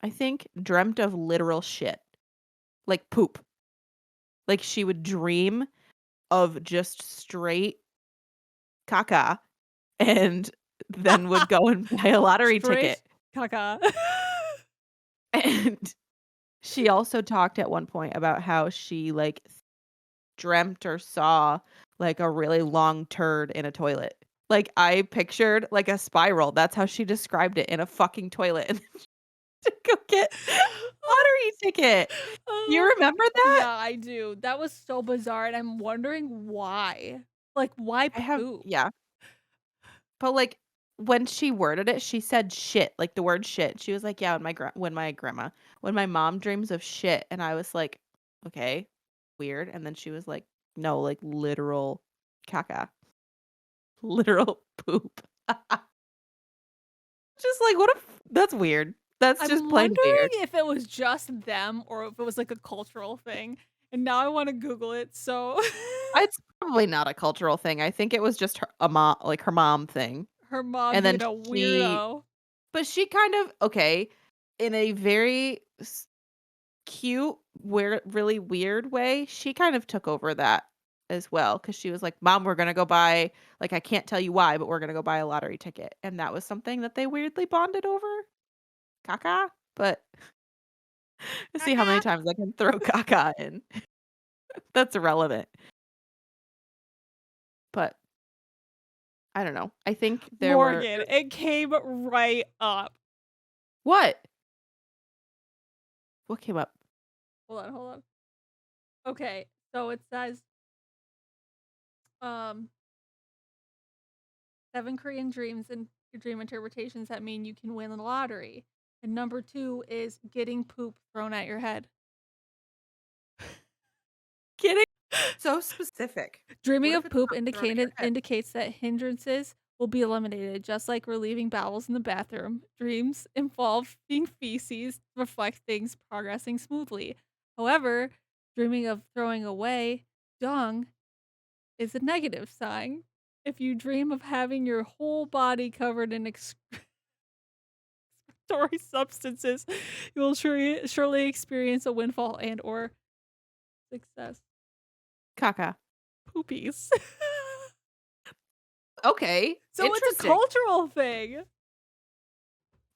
I think, dreamt of literal shit, like poop. Like, she would dream of just straight caca and then would go and buy a lottery Straight ticket. caca. And she also talked at one point about how she, like, dreamt or saw, like, a really long turd in a toilet. Like, I pictured, like, a spiral, that's how she described it, in a fucking toilet, and to go get lottery ticket. You Oh, remember that? yeah, I do. That was so bizarre, and I'm wondering why. Like, why I have poop? yeah, but, like, when she worded it, she said shit, like the word shit. She was like, "Yeah, when my mom dreams of shit." And I was like, "Okay, weird." And then she was like, "No, like literal caca, literal poop." Just like, what a that's weird. That's just I'm plain wondering weird. if it was just them or if it was like a cultural thing. And now I want to Google it. So It's probably not a cultural thing. I think it was just her mom thing. her mom And then being a she weirdo. but she kind of okay, in a very cute, weird, really weird way, she kind of took over that as well because she was like, "Mom, we're gonna go buy like, I can't tell you why, but we're gonna go buy a lottery ticket." And that was something that they weirdly bonded over. Caca, but let's see how many Caca. times I can throw caca in. That's irrelevant. But I don't know. I think Morgan, it came right up. what? What came up? Hold on, hold on. Okay, so it says, um, 7 Korean dreams and your dream interpretations that mean you can win the lottery. And number 2 is getting poop thrown at your head. Kidding? So specific. Dreaming What if of it's poop not thrown at your head? indicates that hindrances will be eliminated, just like relieving bowels in the bathroom. Dreams involving feces reflect things progressing smoothly. However, dreaming of throwing away dung is a negative sign. If you dream of having your whole body covered in excretory substances, you will surely experience a windfall and or success. Caca. Poopies. Okay, So it's a interesting. cultural thing.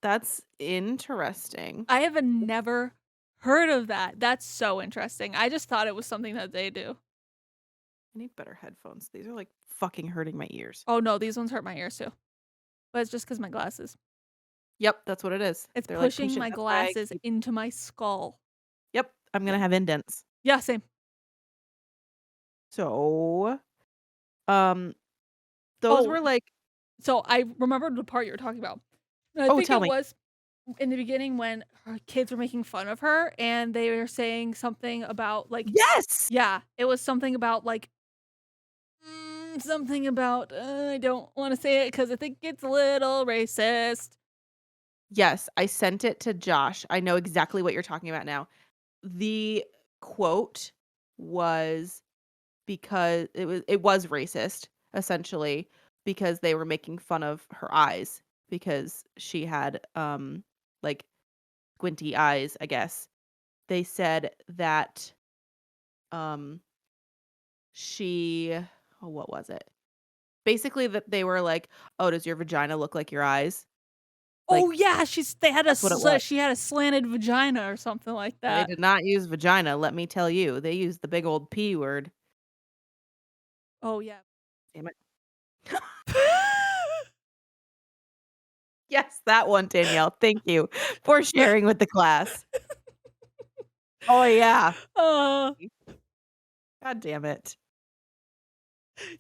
That's interesting. I have never heard of that. That's so interesting. I just thought it was something that they do. I need better headphones. These are, like, fucking hurting my ears. Oh no, these ones hurt my ears too. But it's just because my glasses. Yep, that's what it is. It's They're, like, pushing pushing my that's why I glasses keep into my skull. Yep, I'm Yeah. gonna have indents. Yeah, same. So, um, those Oh, were, like so I remembered the part you were talking about. And I oh, think tell it me. was in the beginning when her kids were making fun of her and they were saying something about like, Yes! yeah, it was something about like something about I don't want to say it because I think it's a little racist. Yes, I sent it to Josh. I know exactly what you're talking about now. The quote was because it was racist, essentially, because they were making fun of her eyes because she had, like, squinty eyes, I guess. They said that, um, she oh, what was it? Basically, that they were like, "Oh, does your vagina look like your eyes?" Oh Like, yeah, that's what it was. she had a slanted vagina or something like They that. did not use vagina, let me tell you. They used the big old P word. Oh yeah. Damn it. Yes, that one, Danielle. Thank you for sharing with the class. Oh, yeah. uh, God damn it.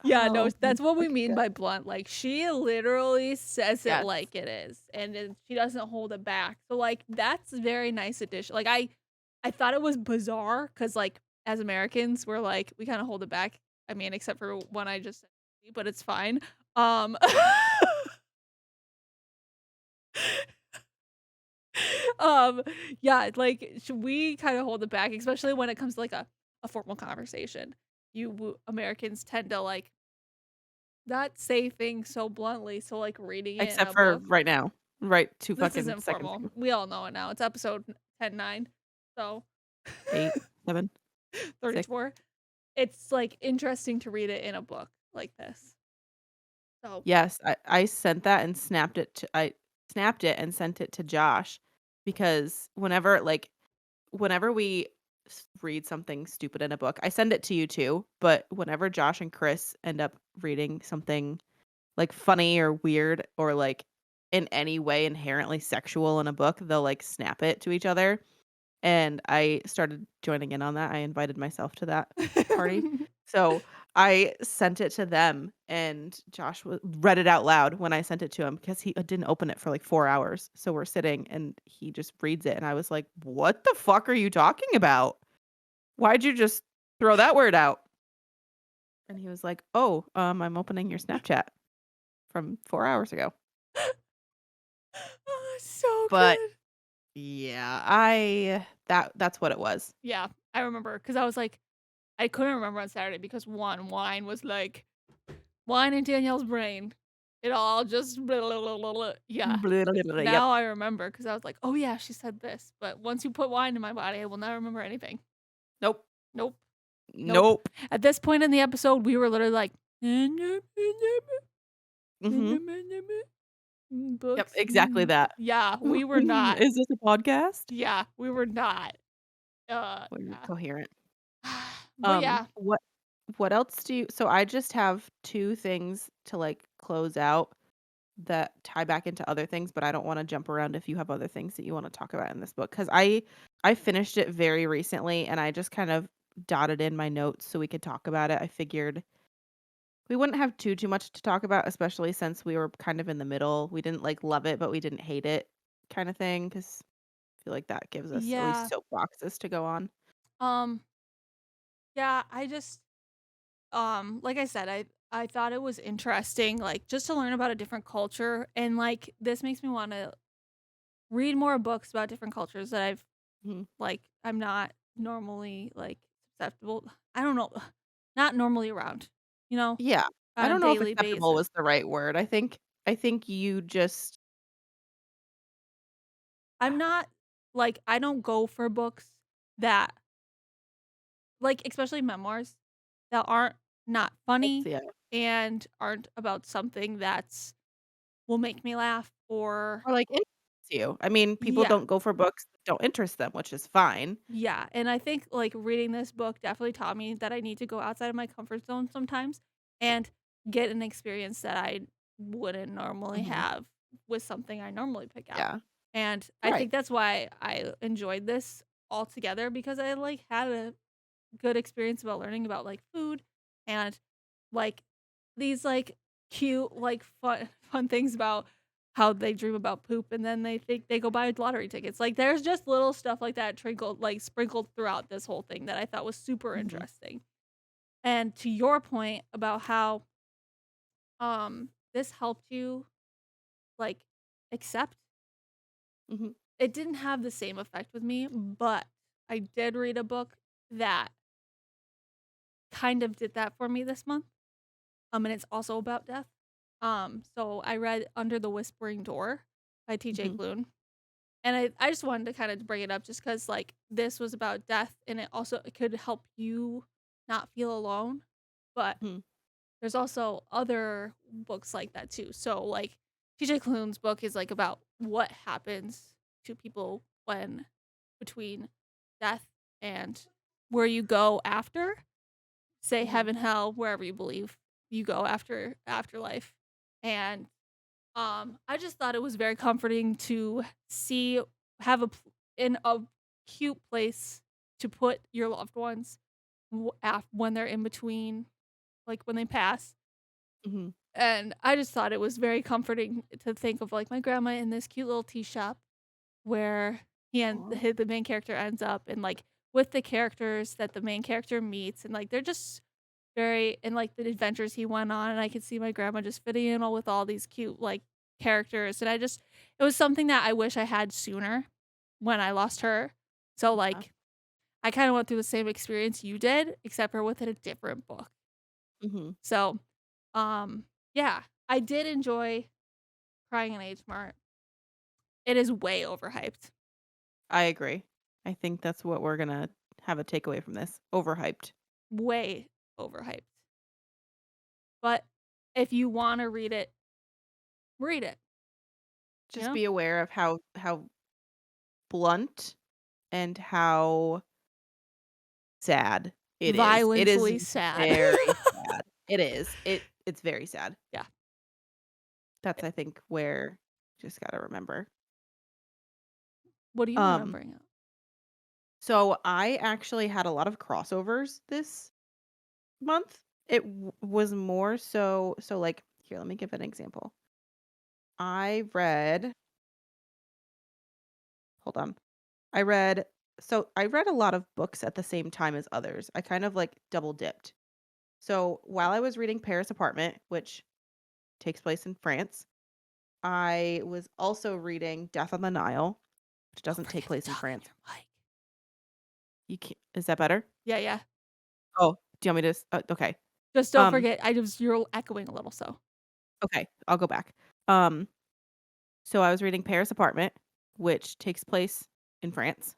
yeah, no, Oh, that's what we okay, mean good. by blunt. Like she literally says it Yes. like it is, and then she doesn't hold it back. So like that's a very nice addition. Like I thought it was bizarre because like as Americans, we're like we kind of hold it back. I mean, except for one I just said, but it's fine. Um um, yeah, like, we kinda hold it back, especially when it comes to, like, a formal conversation. Americans tend to, like, not say things so bluntly, so, like, reading it in Except a for book right now. Right 2 this is fucking seconds informal. ago. We all know it now. It's episode 10-9, so 8, 7, 6. 34. It's, like, interesting to read it in a book like this. So Yes, I sent that and I snapped it and sent it to Josh because whenever we read something stupid in a book, I send it to you too, but whenever Josh and Chris end up reading something like funny or weird or like in any way inherently sexual in a book, they'll like snap it to each other. And I started joining in on that. I invited myself to that party. So I sent it to them, and Josh read it out loud when I sent it to him because he didn't open it for like 4 hours. So we're sitting and he just reads it, and I was like, "What the fuck are you talking about? Why'd you just throw that word out?" And he was like, "Oh, I'm opening your Snapchat from 4 hours ago." Oh, so But good. yeah, that's what it was. Yeah, I remember because I was like, I couldn't remember on Saturday because one, wine was like wine in Danielle's brain. It all just yeah. Yep. Now I remember because I was like, "Oh, yeah, she said this," but once you put wine in my body, I will not remember anything. Nope. Nope, nope. Nope. At this point in the episode, we were literally like, Mhm. Yep, "Books." exactly that. Yeah, we were not. Is this a podcast? Yeah, we were not. Well, you're Yeah. coherent. But yeah. What else do you so I just have 2 things to, like, close out that tie back into other things, but I don't wanna jump around if you have other things that you wanna talk about in this book, 'cause I finished it very recently, and I just kind of dotted in my notes so we could talk about it. I figured we wouldn't have too much to talk about, especially since we were kind of in the middle. We didn't, like, love it, but we didn't hate it kinda thing, 'cause I feel like that gives us at least Yeah. soapboxes to go on. Um, yeah, I just like I said, I thought it was interesting, like, just to learn about a different culture, and, like, this makes me wanna read more books about different cultures that Mhm. I'm not normally, like, susceptible I don't know, not normally around, you know, Yeah. I on a don't know if daily acceptable basis. was the right word. I think you just I'm not I don't go for books that especially memoirs, that aren't not that's funny yeah. and aren't about something that's will make me laugh or Or, like, interests you. I mean, people yeah, don't go for books that don't interest them, which is fine. yeah, and I think, reading this book definitely taught me that I need to go outside of my comfort zone sometimes and get an experience that I wouldn't normally Mhm. have with something I normally pick out, Yeah. and I Right. think that's why I enjoyed this altogether because I, had a good experience about learning about, food and, like, these, cute, fun things about how they dream about poop, and then they think they go buy lottery tickets. Like, there's just little stuff like that sprinkled throughout this whole thing that I thought was super Mhm. interesting. And to your point about how, this helped you, like, accept, Mhm. it didn't have the same effect with me, but I did read a book that kind of did that for me this month. And it's also about death. So I read Under the Whispering Door by TJ Mhm. Klune. And I just wanted to kind of bring it up just because this was about death and it could help you not feel alone. But Mhm. there's also other books like that too. So TJ Klune's book is about what happens to people when between death and where you go after. Say Mhm. heaven, hell, wherever you believe you go after afterlife. And, I just thought it was very comforting to see have in a cute place to put your loved ones when they're in between, when they pass. Mhm. And I just thought it was very comforting to think of, my grandma in this cute little tea shop where Aw. the main character ends up and, with the characters that the main character meets, and, they're just very and, the adventures he went on, and I could see my grandma just fitting in all with all these cute, characters, and it was something that I wish I had sooner when I lost her. So, Yeah. I kinda went through the same experience you did, except for with a different book. Mhm. So, yeah, I did enjoy crying in H Mart. It is way overhyped. I agree. I think that's what we're gonna have a takeaway from this. Overhyped. Way overhyped. But if you wanna read it, you Just know? be aware of how blunt and how sad it is. It is Violently sad. very sad. It is. It's very sad. Yeah. That's, I think, where just gotta remember. What are you Um, remembering? so I actually had a lot of crossovers this month. was more so like here, let me give an example. I read hold on. I read I read a lot of books at the same time as others. I kind of like double dipped. So while I was reading Paris Apartment, which takes place in France, I was also reading Death on the Nile, which Don't doesn't take forget to place in talk in France. your mic. You can't, is that better? Yeah, yeah. Oh, do you want me to? Okay. Just don't Um. forget. You're echoing a little, so. Okay. I'll go back. Um. So I was reading Paris Apartment, which takes place in France,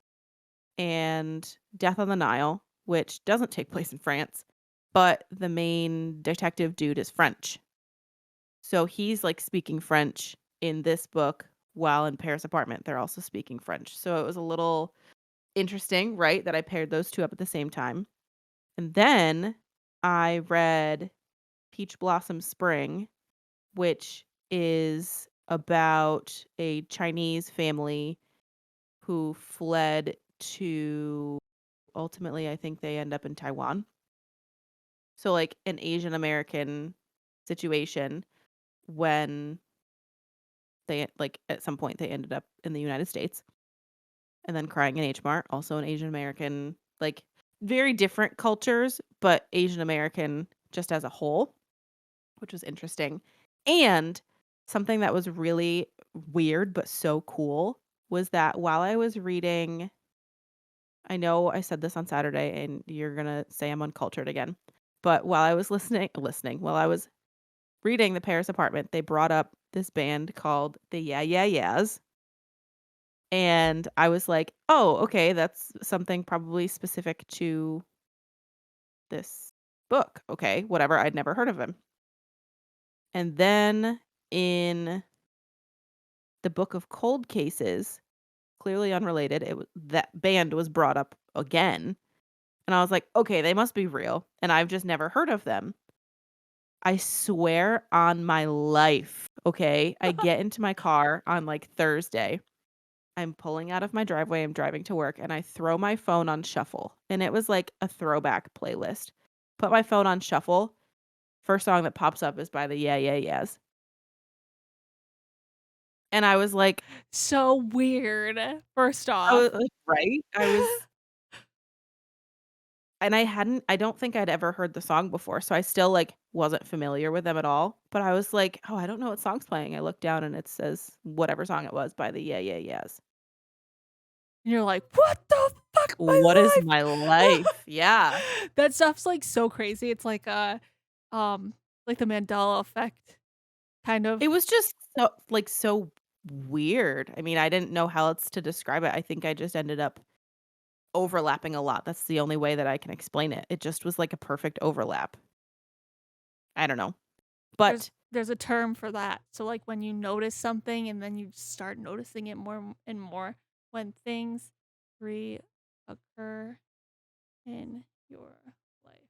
and Death on the Nile, which doesn't take place in France, but the main detective dude is French. So he's like speaking French in this book while in Paris Apartment they're also speaking French. So it was a little interesting, right, that I paired those 2 up at the same time. And then I read Peach Blossom Spring, which is about a Chinese family who fled to ultimately, I think they end up in Taiwan. So, like, an Asian American situation when they like, at some point, they ended up in the United States, and then Crying in H Mart, also an Asian American, like, very different cultures, but Asian American just as a whole, which was interesting. And something that was really weird but so cool was that while I was reading I know I said this on Saturday and you're gonna say I'm uncultured again, but while I was while I was reading The Paris Apartment, they brought up this band called the Yeah Yeah Yeahs, and I was like, "Oh, okay, that's something probably specific to this book. Okay, whatever. I'd never heard of him." And then in the Book of Cold Cases, clearly unrelated, that band was brought up again, and I was like, "Okay, they must be real," and I've just never heard of them. I swear on my life, okay? I get into my car on, like, Thursday. I'm pulling out of my driveway, I'm driving to work, and I throw my phone on shuffle, and it was, like, a throwback playlist. Put my phone on shuffle, first song that pops up is by the Yeah Yeah Yeahs. And I was like So weird, first I off. was like right? I was and I don't think I'd ever heard the song before, so I still, like, wasn't familiar with them at all, but I was like, "Oh, I don't know what song's playing." I looked down and it says whatever song it was by the Yeah Yeah Yeahs. And you're like, "What the fuck? What is My my life?" life? Yeah. That stuff's, like, so crazy. It's um, like the Mandela effect, kind of. It was just so like, so weird. I mean, I didn't know how else to describe it. I think I just ended up overlapping a lot. That's the only way that I can explain it. It just was like a perfect overlap. I don't know. There's But there's a term for that. So, like, when you notice something and then you start noticing it more and more when things reoccur in your life.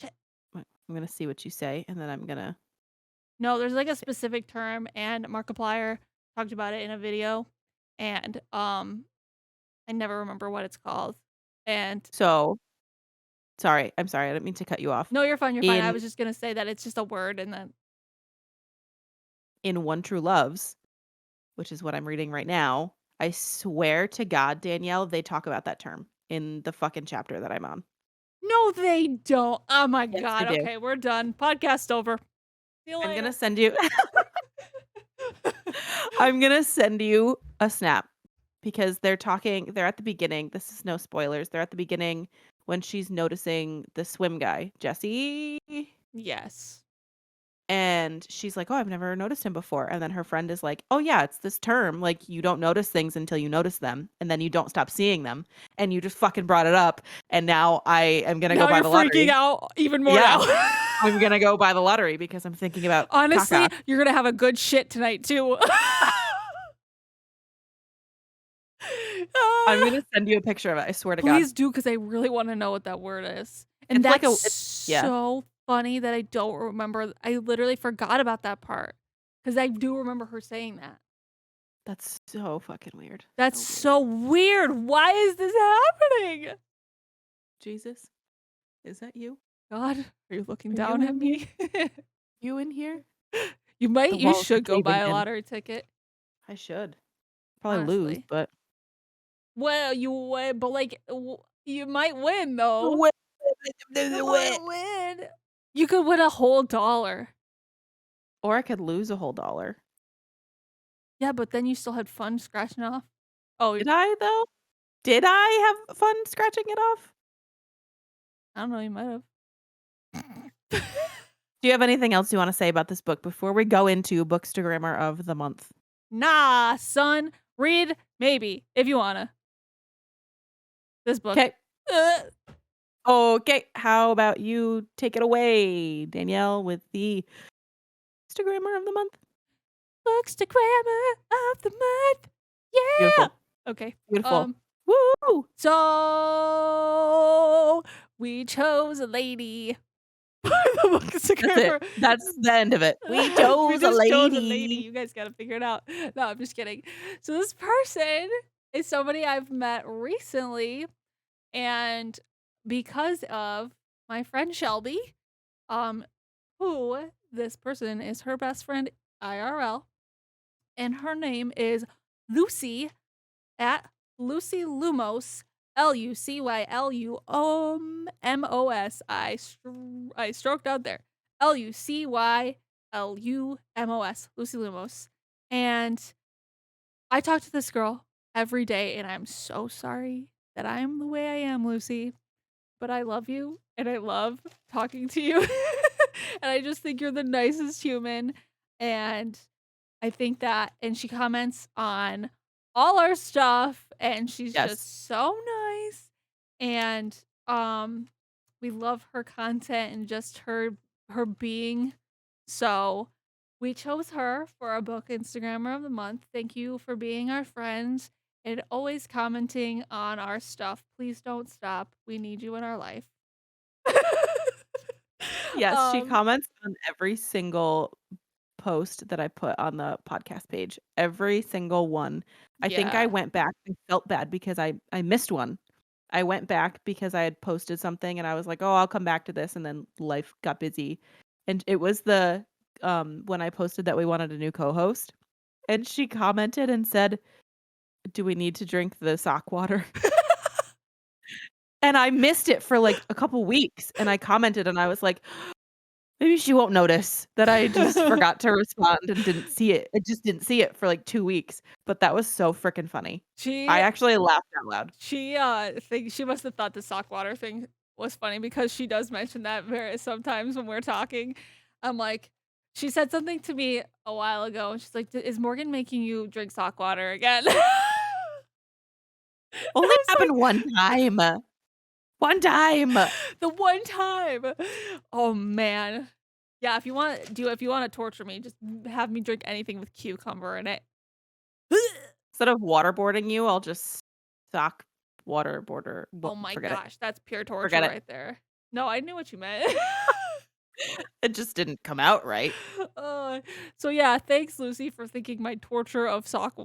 Shit. I'm gonna see what you say, and then I'm gonna No, there's, like, a say specific term, and Markiplier talked about it in a video, and, I never remember what it's called, and so, sorry, I'm sorry, I didn't mean to cut you off. no, you're fine, you're fine. I In was just gonna say that it's just a word and then One True Loves, which is what I'm reading right now, I swear to God, Danielle, they talk about that term in the fucking chapter that I'm on. no, they don't. Oh my Yes, they god. do. Okay, we're done. Podcast over. See you I'm gonna later. send you I'm gonna send you a snap because they're at the beginning. This is no spoilers. They're at the beginning when she's noticing the swim guy, Jesse, Yes. and she's like, "Oh, I've never noticed him before." And then her friend is like, "Oh yeah, it's this term. Like you don't notice things until you notice them, and then you don't stop seeing them. And you just fucking brought it up, and now I am gonna go Now buy you're the freaking lottery." out even more Yeah, now. I'm gonna go buy the lottery because I'm thinking about Honestly, caca. you're gonna have a good shit tonight too. I'm Ah. gonna send you a picture of it. I swear to God. Please do, because I really wanna know what that word is. And It's like that's yeah. so funny that I don't remember. I literally forgot about that part, because I do remember her saying that. That's so fucking weird. That's So weird. so weird. Why is this happening? Jesus, is that you? God, are you looking Are you down at in here? me? You in here? The You walls are should go buy caving a in. lottery ticket, I should. Probably lose, honestly. but Well, you would, but, like, you might win, though. wait, You wait. might win. You could win a whole dollar. Or I could lose a whole dollar. Yeah, but then you still had fun scratching off. Oh, Did I though? Did I have fun scratching it off? I don't know, you might have. Do you have anything else you want to say about this book before we go into Bookstagrammer of the month? Nah, son. Read, maybe, if you wanna. This book. Okay. Okay. How about you take it away, Danielle, with the Bookstagrammer of the month? Bookstagrammer of the month. Yeah. Beautiful. Okay. Beautiful. Woo! So we chose a lady for the That's it. Bookstagrammer. That's the end of it. We We chose a just chose a lady. lady. You guys gotta figure it out. No, I'm just kidding. So this person is somebody I've met recently, and because of my friend Shelby, um, who this person is her best friend IRL, and her name is Lucy at Lucy Lumos. LucyLumos. I stroked out there. LucyLumos. Lucy Lumos. And I talk to this girl every day, and I'm so sorry that I'm the way I am, Lucy. But I love you, and I love talking to you. And I just think you're the nicest human. And I think that, and she comments on all our stuff, and she's Yes. just so nice. And we love her content and just her being. So we chose her for our book Instagrammer of the month. Thank you for being our friend and always commenting on our stuff. Please don't stop. We need you in our life. Yes, she um comments on every single post that I put on the podcast page. Every single one. I think I yeah. went back and felt bad because I missed one. I went back because I had posted something and I was like, "Oh, I'll come back to this," and then life got busy. And it was the when I posted that we wanted a new co-host, and she commented and said, "Do we need to drink the sock water?" And I missed it for like a couple weeks, and I commented and I was like, maybe she won't notice that I just forgot to respond and didn't see it. I just didn't see it for like 2 weeks, but that was so freaking funny. I she actually laughed out loud. think she must have thought the sock water thing was funny because she does mention that very sometimes when we're talking. I'm like, she said something to me a while ago, and she's like, "Is Morgan making you drink sock water again?" I Only was happened like, one time. One time. the one time. Oh man. Yeah, if you want to torture me, just have me drink anything with cucumber in it. Instead of waterboarding you, I'll just sock waterboarder. Oh my Forget it. gosh, that's pure torture Forget it. right there. No, I knew what you meant. It just didn't come out right. Uh, so yeah, thanks Lucy for thinking my torture of sock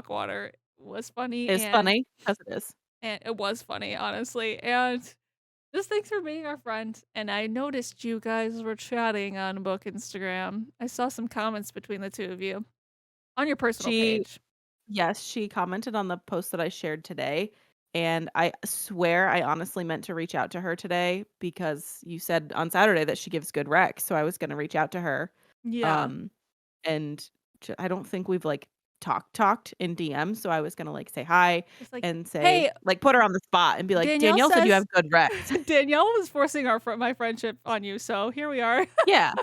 water was funny, It's funny, 'cause it is. and it was funny, honestly. And just thanks for being our friend. And I noticed you guys were chatting on Book Instagram. I saw some comments between the two of you on your personal She page. Yes, she commented on the post that I shared today, and I swear I honestly meant to reach out to her today because you said on Saturday that she gives good rec, so I was gonna reach out to her. Yeah. Um, and I don't think we've, like, talked in DM, so I was gonna, like, say hi It's like, and say hey, like, put her on the spot and be like, Danielle "Danielle said you says have good recs." Danielle was forcing my friendship on you, so here we are. Yeah.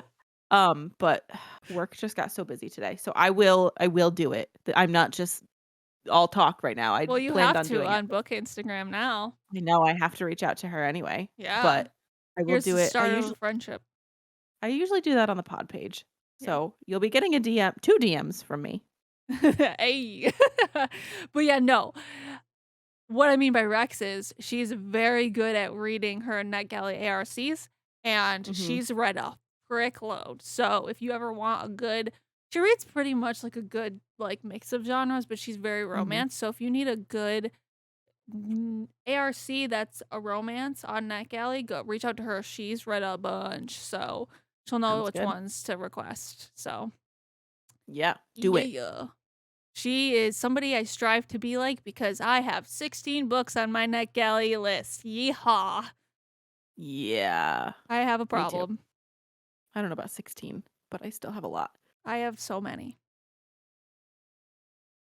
But work just got so busy today, so I will do it. I'm not just all talk right now. I Well, you planned have on to doing it. on Book Instagram now. I know I have to reach out to her anyway, Yeah. but I will Here's do the it. start of a friendship. I usually do that on the pod page. Yeah. So, you'll be getting a DM 2 DMs from me. Hey. But yeah, no. What I mean by Rex is she's very good at reading her NetGalley ARCs, and Mhm, she's read a frick load. So if you ever want a good, she reads pretty much like a good like mix of genres, but she's very mhm. romance. So if you need a good ARC that's a romance on NetGalley, go reach out to her. She's read a bunch, so she'll know Sounds which good. ones to request. So Yeah, do it. yeah. She is somebody I strive to be like because I have 16 books on my NetGalley list. Yeehaw. Yeah, I have a me too. problem. I don't know about 16, but I still have a lot. I have so many.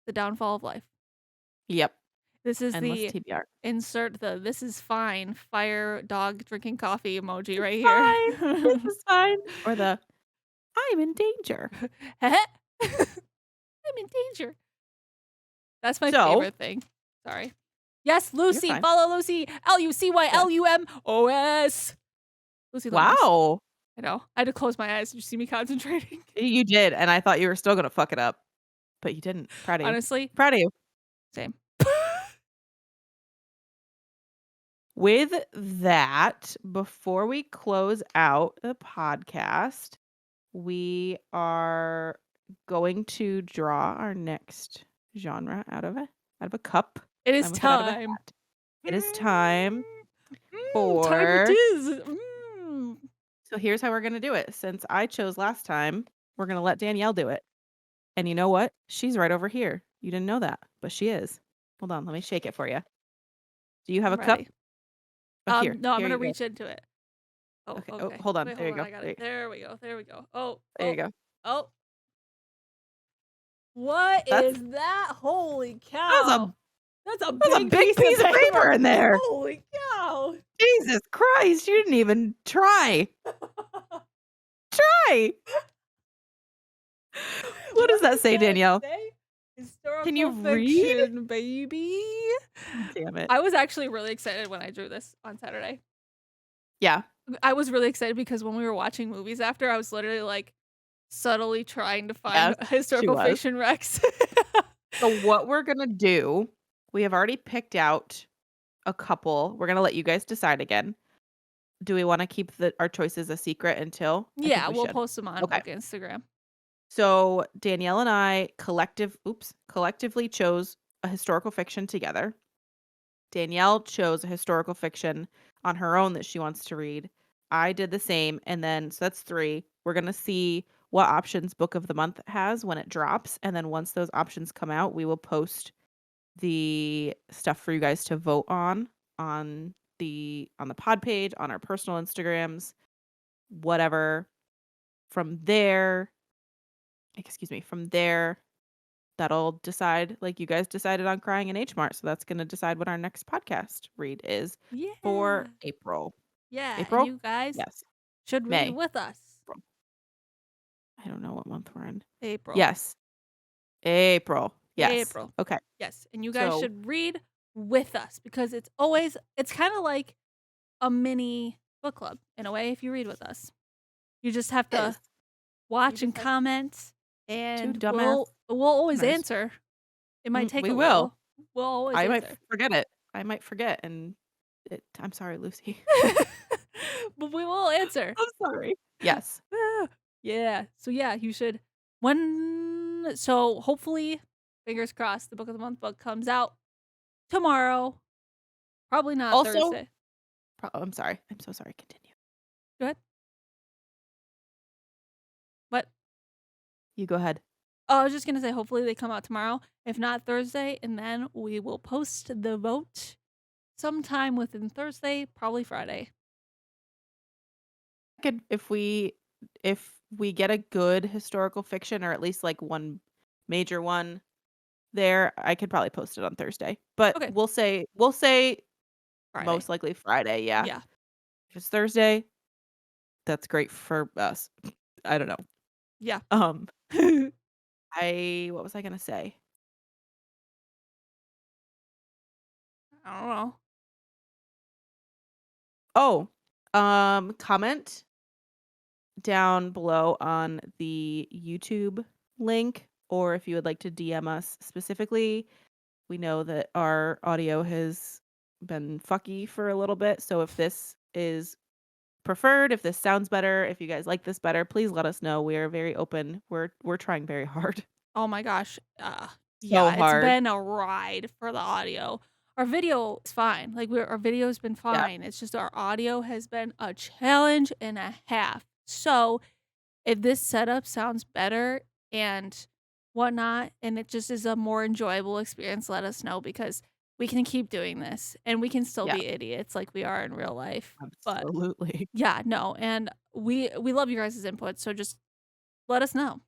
The downfall of life. Yep. This is Endless the TBR. insert the this is fine fire dog drinking coffee emoji right Fine. This here. is fine. Or the I'm in danger. I'm in danger. That's my So favorite thing. Sorry. Yes, you're Lucy. fine. Follow Lucy. LucyLumos. Lucy Lumos. Wow. I know. I had to close my eyes. Did you see me concentrating? You did, and I thought you were still gonna fuck it up, but you didn't. Proud of you. Honestly, Proud of you. same. With that, before we close out the podcast, we are going to draw our next genre out of a cup. It is And with it out of a time. hat. It is time Time it for. is. So here's how we're gonna do it. Since I chose last time, we're gonna let Danielle do it. And you know what? She's right over here. You didn't know that, but she is. Hold on, let me shake it for you. Do you have I'm a cup? ready. Oh, here. No, I'm Here gonna you go. reach into it. Oh, Okay. okay. Oh, hold on. Wait, There you hold on. go. I got it. There we go. There we go. Oh, There you go. oh. What That's is that? Holy that's cow. That's a a big big piece of paper in there. Holy cow. Jesus Christ! You didn't even try. Try. What does that say, Danielle? Historical Can you read? fiction, baby. Damn it. I was actually really excited when I drew this on Saturday. Yeah. I was really excited because when we were watching movies after, I was literally like subtly trying to find Yes, she historical was. fiction recs. So what we're gonna do? We have already picked out a couple. We're gonna let you guys decide again. Do we want to keep our choices a secret until? I think Yeah, we we'll should. post them on Okay. Book Instagram. So Danielle and I collectively chose a historical fiction together. Danielle chose a historical fiction on her own that she wants to read. I did the same, and then so that's 3. We're gonna see what options Book of the Month has when it drops, and then once those options come out, we will post the stuff for you guys to vote on the pod page, on our personal Instagrams, whatever. From there, that'll decide, like you guys decided on Crying in H Mart, so that's gonna decide what our next podcast read is for Yeah. April. Yeah, and April? you guys Yes. should read May. with us. April. I don't know what month we're in. April. Yes. April. Yes. April. Okay. Yes, and you guys So should read with us because it's kind of like a mini book club in a way if you read with us. You just have it to is. watch just and have comment and dumbass we'll always listeners. answer. It might take we a will. little. We'll always I answer. might forget it. I might forget, and I'm sorry, Lucy. But we will answer. I'm sorry. Yes. Yeah. So yeah, you should so hopefully, fingers crossed, the Book of the Month book comes out tomorrow. Probably not Also, Thursday. I'm sorry. I'm so sorry. Continue. Go ahead. What? You go ahead. Oh, I was just gonna say hopefully they come out tomorrow. If not Thursday, and then we will post the vote sometime within Thursday, probably Friday. If we get a good historical fiction, or at least like one major one there, I could probably post it on Thursday. But Okay. we'll say Friday. most likely Friday. Yeah. Yeah. If it's Thursday, that's great for us. I don't know. Yeah. What was I gonna say? I don't know. Oh, comment down below on the YouTube link, or if you would like to DM us specifically. We know that our audio has been fucky for a little bit, so if this is preferred, if this sounds better, if you guys like this better, please let us know. We are very open. We're trying very hard. Oh my gosh. So Yeah, hard. it's been a ride for the audio. our video is fine. Like our video's been Yeah. fine. It's just our audio has been a challenge and a half. So if this setup sounds better and whatnot, and it just is a more enjoyable experience, let us know because we can keep doing this and we can still Yeah. be idiots like we are in real life. But Absolutely. yeah, no, and we love your guys' input, so just let us know.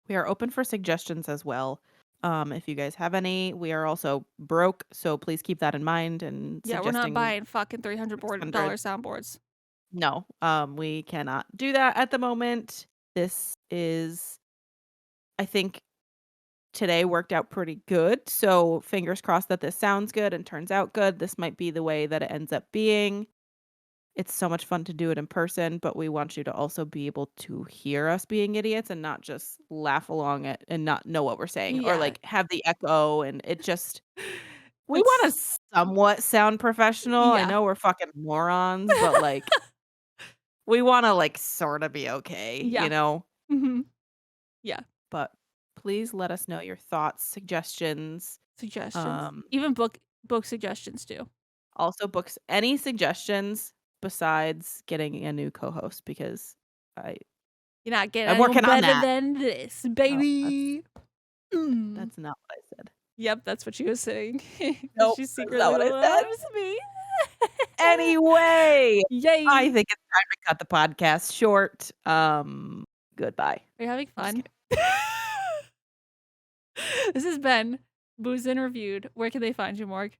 We are open for suggestions as well. If you guys have any, we are also broke, so please keep that in mind and Yeah, we're not suggesting buying fucking $300 $600. soundboards. No, we cannot do that at the moment. This is, I think, today worked out pretty good. So fingers crossed that this sounds good and turns out good. This might be the way that it ends up being. It's so much fun to do it in person, but we want you to also be able to hear us being idiots and not just laugh along it and not know what we're saying or Yeah. like have the echo and it just we want It's to somewhat sound professional. I yeah. know we're fucking morons, but like we want to like sort of be okay, Yeah. Mhm. Yeah. But please let us know your thoughts, suggestions, Suggestions. um Even book suggestions too. also books any suggestions besides getting a new co-host because I You're not getting I'm anyone working on better that. than this, No, baby. Mm. that's not what I said. Yep, that's what she was saying. Nope, She that's not secretly what I said. loves me. Anyway, I Yay. think it's time to cut the podcast short. Goodbye. Are you having I'm just fun? kidding. This has been Booze Interviewed. Where can they find you, Morg?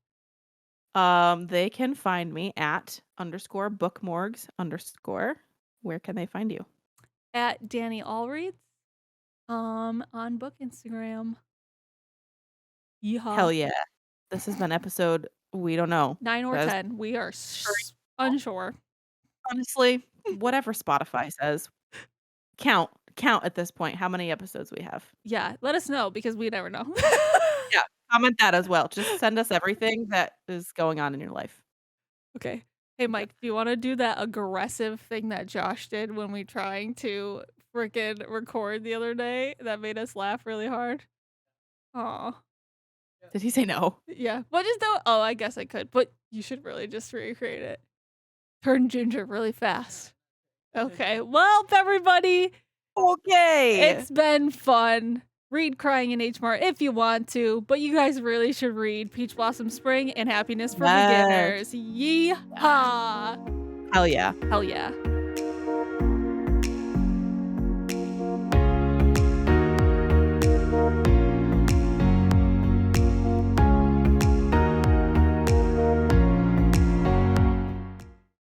They can find me at _bookmorgs_. Where can they find you? At Danny Allreads. On Book Instagram. Hell Yeehaw. yeah. This has been episode we don't know. 9 or Guys, 10. We are unsure. honestly, whatever Spotify says, count at this point how many episodes we have. Yeah, let us know because we never know. Yeah, comment that as well. Just send us everything that is going on in your life. Okay. Hey, Okay. Mike, do you want to do that aggressive thing that Josh did when we trying to freaking record the other day that made us laugh really hard? Aw. Did he say no? Yeah. But just don't. Oh, I guess I could. But you should really just recreate it. Turn ginger really fast. Okay. Well, everybody, Okay. it's been fun. Read Crying in H Mart if you want to, but you guys really should read Peach Blossom Spring and Happiness for Yes. Beginners. Yeehaw! Hell yeah. Hell yeah.